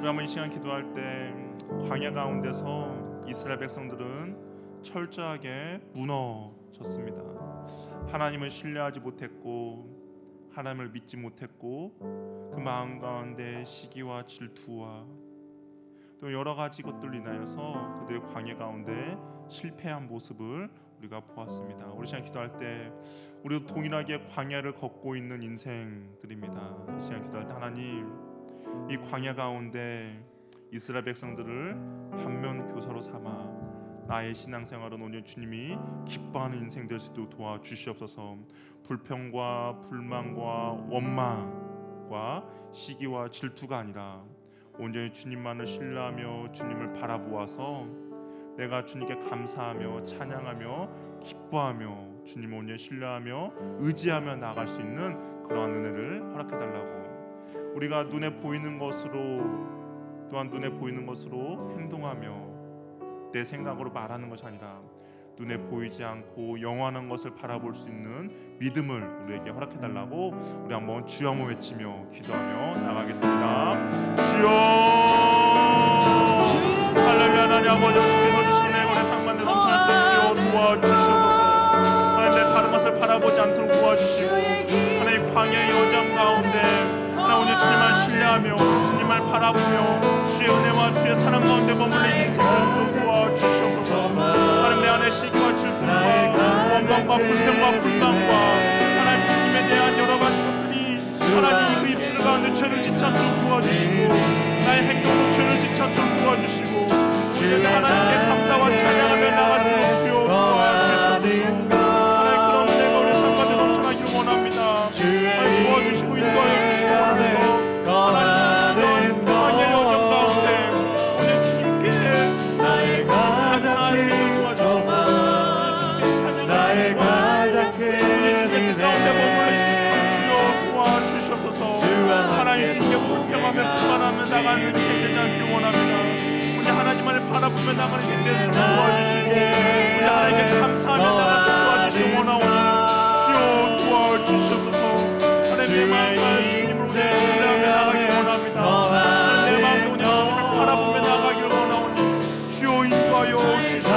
한번 이 시간 기도할 때 광야 가운데서 이스라엘 백성들은 철저하게 무너졌습니다. 하나님을 신뢰하지 못했고 하나님을 믿지 못했고 그 마음 가운데 시기와 질투와 또 여러 가지 것들로 인하여서 그들의 광야 가운데 실패한 모습을 우리가 보았습니다. 우리 시간 기도할 때 우리도 동일하게 광야를 걷고 있는 인생들입니다. 이 시간 기도할 때 하나님 이 광야 가운데 이스라엘 백성들을 반면 교사로 삼아 나의 신앙생활은 오늘 주님이 기뻐하는 인생 될 수 있도록 도와주시옵소서. 불평과 불만과 원망과 시기와 질투가 아니라 온전히 주님만을 신뢰하며 주님을 바라보아서 내가 주님께 감사하며 찬양하며 기뻐하며 주님을 온전히 신뢰하며 의지하며 나아갈 수 있는 그러한 은혜를 허락해달라고. 우리가 눈에 보이는 것으로 또한 눈에 보이는 것으로 행동하며 내 생각으로 말하는 것이 아니라 눈에 보이지 않고 영원한 것을 바라볼 수 있는 믿음을 우리에게 허락해달라고 우리 한번 주여 한번 외치며 기도하며 나가겠습니다. 주여 할렐루야. 하나님 아버지 주께서 주신 은혜에 상관된 넘치는 주여 도와주시옵소서. 하나님 내 다른 것을 바라보지 않도록 도와주시고 하나님 광야의 여정 가운데 하나님 오늘 주님만 신뢰하며 주님만 바라보며 주의 은혜와 주의 사랑 가운데 머물러 인생을 도와주시옵소서. 하나님 내 안에 시기와 질투와 원망과 불평과 불만과 하나님 주님에 대한 여러 가지 것들이 하나님 그 입술 가운데 죄를 짓지 않도록 도와주시고 나의 행동으로 죄를 짓지 않도록 도와주시고 우리에게 하나님께 감사와 찬양하며 나가도록 주여 도와주시옵소서. 하나님 그런 은혜가 우리 삶 가운데 넘쳐나기를 원합니다. 하나님 도와주시고 인도하여 주시고 하나님 광야의 여정 가운데 오늘 주님께 감사할 수 있는 도와주시고 나의 가장 큰 주님 가운데 머물러 있으면 주여 도와주시옵소서. 하나님 주님께 불평하며 불만하며 나가는 인생 되지 않기를 원합니다. 우리 하나님만을 바라보며 나가는 인생 되는 수 도와주시고 우리 하나님께 감사하며 나가는 도와주시기 원하오니 주여 도와주시옵소서. 하나님 내 마음과 주님을 오늘 신뢰하며 나가기를 원합니다. 내 마음도 오늘 주님을 바라보며 나가기를 원하오니 주여 인도하여 주시옵소서.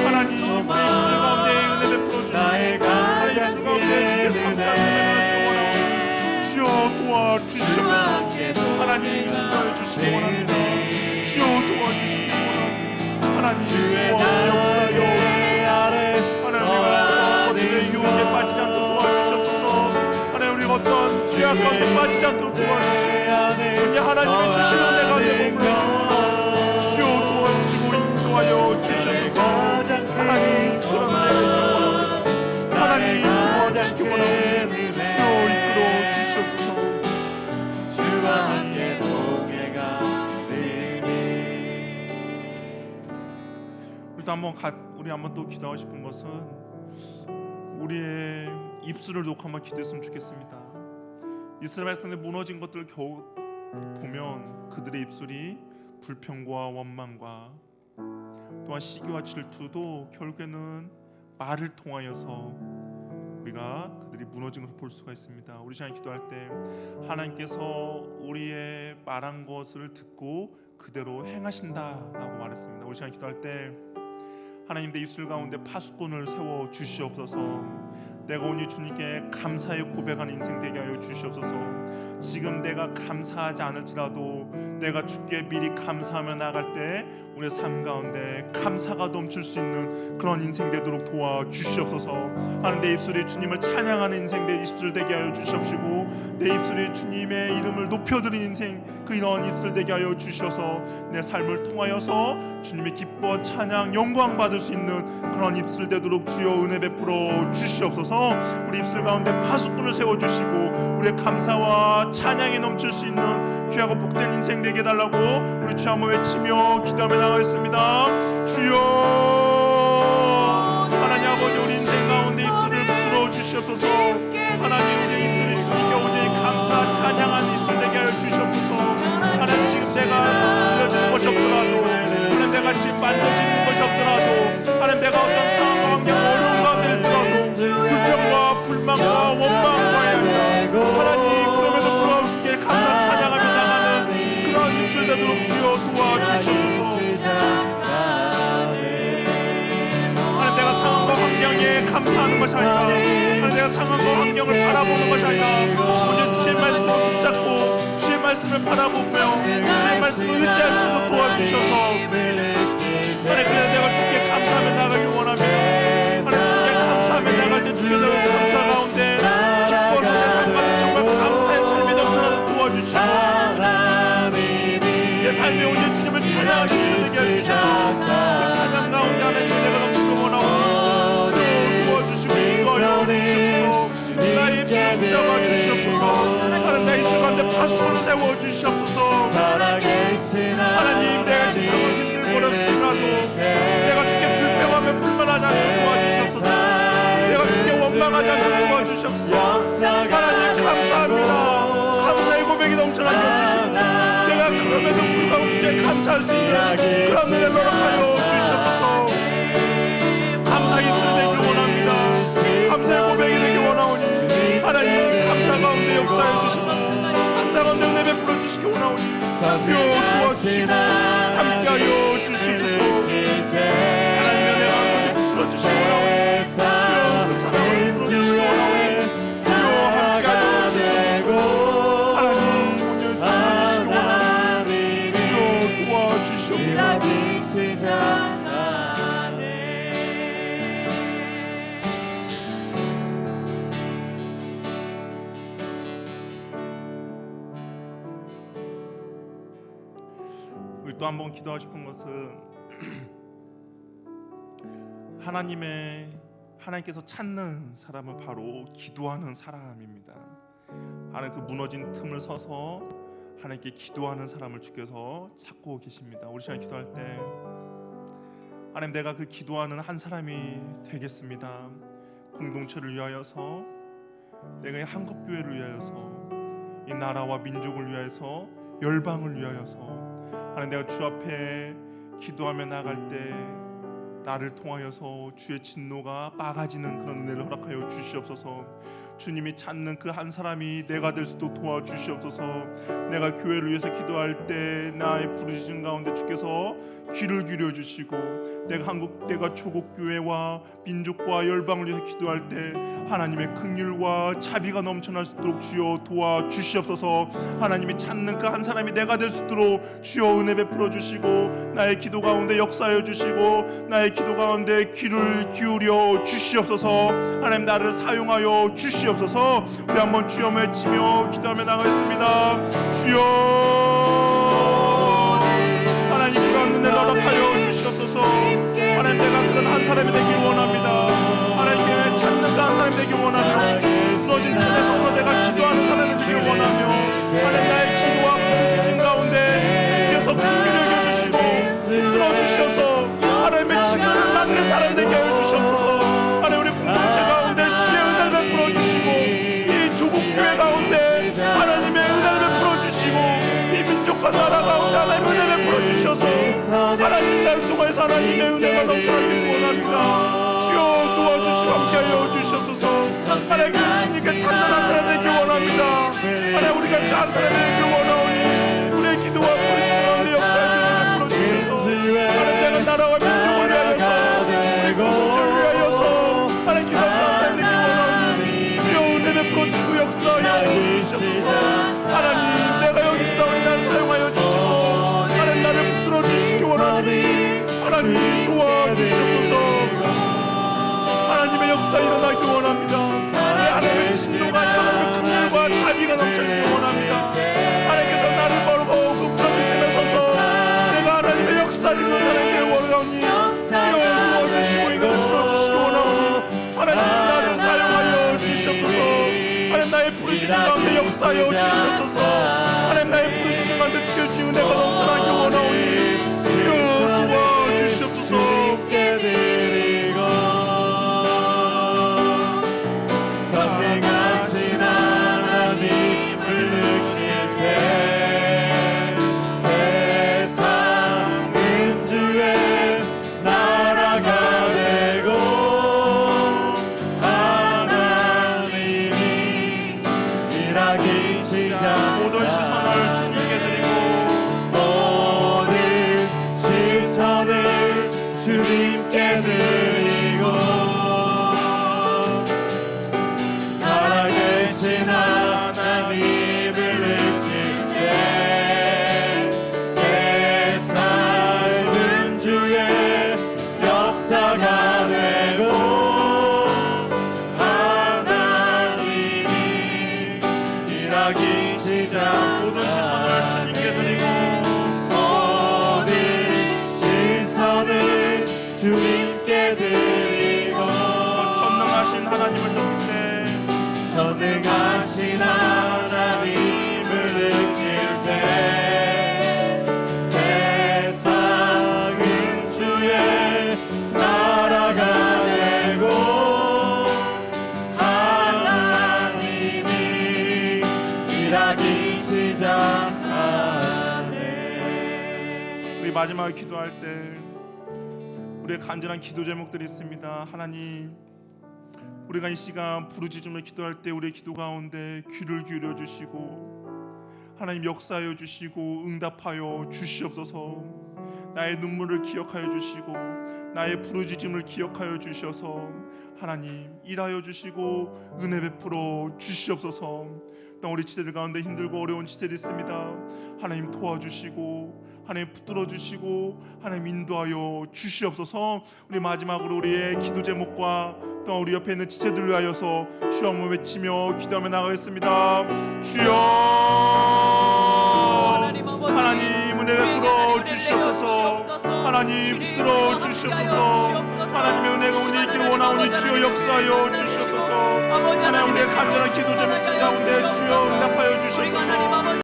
하나님 우리 입술 가운데 은혜 베풀어 주시고 하나님 입술 가운데 주께 감사하며 원하오니 주여 도와주시옵소서. 하나님 인도하여 주시기 원합니다. 주여 도와주시기 원합니다. 하나님 도와주시옵소서. 하나님 우리가 어디에 유혹에 빠지지 않도록 도와주시옵소서. 하나님 우리가 어떤 죄악 가운데 빠지지 않도록 도와주시고 우리 하나님의 주시는 은혜 가운데 머물러 주여 도와주시고 인도하여 주시옵소서. 하나님 그런 은혜를 원합니다. 하나님 도와주시기 원합니다. 주여 이끌어 주시옵소서. 주와 함께 동행가 우리 한번 또 기도하고 싶은 것은 우리의 입술을 놓고 한번 기도했으면 좋겠습니다. 이스라엘 백성들 무너진 것들을 겨우 보면 그들의 입술이 불평과 원망과 또한 시기와 질투도 결국에는 말을 통하여서 우리가 그들이 무너진 것을 볼 수가 있습니다. 우리 시간 기도할 때 하나님께서 우리의 말한 것을 듣고 그대로 행하신다라고 말했습니다. 우리 시간 기도할 때 하나님 내 입술 가운데 파수꾼을 세워 주시옵소서. 내가 오늘 주님께 감사의 고백하는 인생 되게 하여 주시옵소서. 지금 내가 감사하지 않을지라도 내가 주께 미리 감사하며 나갈 때 우리의 삶 가운데 감사가 넘칠 수 있는 그런 인생 되도록 도와주시옵소서. 하나님 내 입술이 주님을 찬양하는 인생 내 입술 되게 하여 주시옵시고 내 입술이 주님의 이름을 높여드리는 인생 그런 입술 되게 하여 주셔서 내 삶을 통하여서 주님의 기뻐 찬양 영광 받을 수 있는 그런 입술 되도록 주여 은혜 베풀어 주시옵소서. 우리 입술 가운데 파수꾼을 세워주시고 우리의 감사와 찬양이 넘칠 수 있는 귀하고 복된 인생 되게 해달라고 우리 주 한번 외치며 기도하며 나가겠습니다. 주여 하나님 아버지 우리 인생 가운데 입술을 부드러워 주시옵소서. 하나님 우리 입술이 주님께 온전히 감사 찬양하는 입술 되게 하여 주시옵소서. 하나님 지금 내가 들려지는 것이 없더라도 하나님 내가 지금 만져지는 것이 없더라도 하나님 내가 어떤 상황과 환경 어려운 가운데 있더라도 불평과 불만과 원망과 하나님 그럼에도 불구하고 주께 감사 찬양하며 나가는 그런 입술 교회가 되도록 주여 도와주시옵소서. 하나님 내가 상황과 환경에 감사하는 것이 아니라 하나님 내가 상황과 환경을 바라보는 것이 아니라 오직 주의 말씀을 붙잡고 주의 말씀을 바라보며 주의 말씀을 의지할 수 있도록 도와주셔서 하나님 그냥 내가 주께 감사하며 나가길 원합니다. 하나님 주께 감사하며 나갈 때 주께 내가 감사 가운데 기뻐서 내 삶과는 정말 감사의 삶이 넘쳐나도록 도와주시고 내 삶에 오늘 주님을 찬양하는 주 되게 해주셔서 그 찬양 가운데 하나님 내가 넘치고 원하오니 주 도와주시고 인도하여 주시옵소서. 나의 입술을 붙잡아 주시옵소서. 하나님 나의 입술 가운데 파수꾼을 세워주시옵소서. 하나님 내가 지금은 힘들고 어렵을지라도 내가 주께 불평하며 불만하지 않도록 도와주시옵소서. 내가 주께 원망하지 않도록 도와주시옵소서. 하나님 감사합니다. 감사의 고백이 넘쳐나게 해주시고 내가 그럼에도 불구하고 주께 감사할 수 있는 그런 은혜를 허락하여 주시옵소서. 감사의 입술이 되길 원합니다. 감사의 고백이 되길 원하오니 하나님 감사 가운데 역사해 주시고 감사 가운데 은혜 베풀어 주시기 원하오니 주여 도와주시고 함께하여 주시옵소서. 하나님의 은혜가 함께 베풀어 주시기 원하오니 주여 그 사랑을 베풀어 주시기 원하오니 주여 함께하여 주시옵소서. 하나님 오늘 도와주시기 원하오니 주여 도와주시옵소서. 우리 또 한 번 기도하고 싶은 것은 하나님께서 찾는 사람은 바로 기도하는 사람입니다. 하나님 그 무너진 틈을 서서 하나님께 기도하는 사람을 주께서 찾고 계십니다. 우리 시간 기도할 때 하나님 내가 그 기도하는 한 사람이 되겠습니다. 공동체를 위하여서 내가 이 한국교회를 위하여서 이 나라와 민족을 위하여서 열방을 위하여서 하나님 내가 주 앞에 기도하며 나갈 때 나를 통하여서 주의 진노가 막아지는 그런 은혜를 허락하여 주시옵소서. 주님이 찾는 그 한 사람이 내가 될 수도 도와주시옵소서. 내가 교회를 위해서 기도할 때 나의 부르짖음 가운데 주께서 귀를 기울여 주시고 내가 조국 교회와 민족과 열방을 위해서 기도할 때 하나님의 긍휼과 자비가 넘쳐날 수 있도록 주여 도와주시옵소서. 하나님이 찾는 그 한 사람이 내가 될 수 있도록 주여 은혜 베풀어 주시고 나의 기도 가운데 역사하여 주시고 나의 기도 가운데 귀를 기울여 주시옵소서. 하나님 나를 사용하여 주시옵소서. 우리 한번 주여 외치며 기도하며 나가겠습니다. 주여 하나님 그런 은혜를 허락하여 주시옵소서. 하나님 내가 그런 한 사람이 되길 원합니다. 하나님의 찾는 그 한 사람이 되길 원하며 무너진 틈에 서서 내가 기도하는 사람이 되길 원하며 하나님 나의 기도와 부르짖음 가운데 주께서 긍휼히 여겨주시고 들어주셔서 하나님의 친구를 만난 사람 되게 해주시옵소서. 하나님 우리 공동체 가운데 주의 은혜를 베풀어 주시고 이 조국교회 가운데 하나님의 은혜를 베풀어 주시고 이 민족과 나라 가운데 하나님의 은혜를 베풀어 주셔서 하나님 나를 통해서 하나님의 은혜가 넘쳐나길 원합니다. 주여 도와주시고 함께하여 주시옵소서. 하나님 그 주님께 찾는 한 사람 되길 원합니다. 하나님 우리가 그 한 사람이 되길 원하오니 우리의 기도와 부르짖음 가운데 역사에 베풀어 주셔서 하나님 내가 나라와 민족을 위하여서 우리 공동체를 위하여서 하나님 기도하는 한 사람 되길 원하오니 주여 은혜 베풀어 주시고 역사하여 주시옵소서. 하나님 내가 여기 있사오니 나를 사용하여 주시고 하나님 나를 붙들어 주시기 원하니 하나님 도와주시옵소서. 하나님의 역사 일어나기 원합니다. 하나님의 진노가 하나님의 긍휼과 자비가 넘쳐나기 원합니다. 하나님께서 나를 벌고 그 부러진 틈에 서서 내가 하나님의 역사를 일어나게 원하오니 도와주시고 이것을 풀어주시기 원하오니 하나님 나를 사용하여 주시옵소서. 하나님 나의 부르짖음 가운데 역사하여 주시옵소서. 하나님 나의 부르짖음 가운데 주의 은혜가 넘쳐나기 원하오니 주여 도와주시옵소서. 우리 마지막에 기도할 때 우리의 간절한 기도 제목들이 있습니다. 하나님, 우리가 이 시간 부르짖음을 기도할 때 우리의 기도 가운데 귀를 기울여 주시고 하나님 역사하여 주시고 응답하여 주시옵소서. 나의 눈물을 기억하여 주시고 나의 부르짖음을 기억하여 주셔서 하나님 일하여 주시고 은혜 베풀어 주시옵소서. 또 우리 지체들 가운데 힘들고 어려운 지체들이 있습니다. 하나님 도와주시고 하나님 붙들어 주시고 하나님 인도하여 주시옵소서. 우리 마지막으로 우리의 기도 제목과 또 우리 옆에 있는 지체들을 위하여서 주여 한번 외치며 기도하며 나가겠습니다. 주여 하나님 은혜 베풀어 주시옵소서. 하나님 붙들어 주시옵소서. 하나님의 은혜가 우리 있기를 원하오니 주여 역사하여 주시옵소서. 하나님 우리의 간절한 기도 제목 가운데 주여 응답하여 주시옵소서.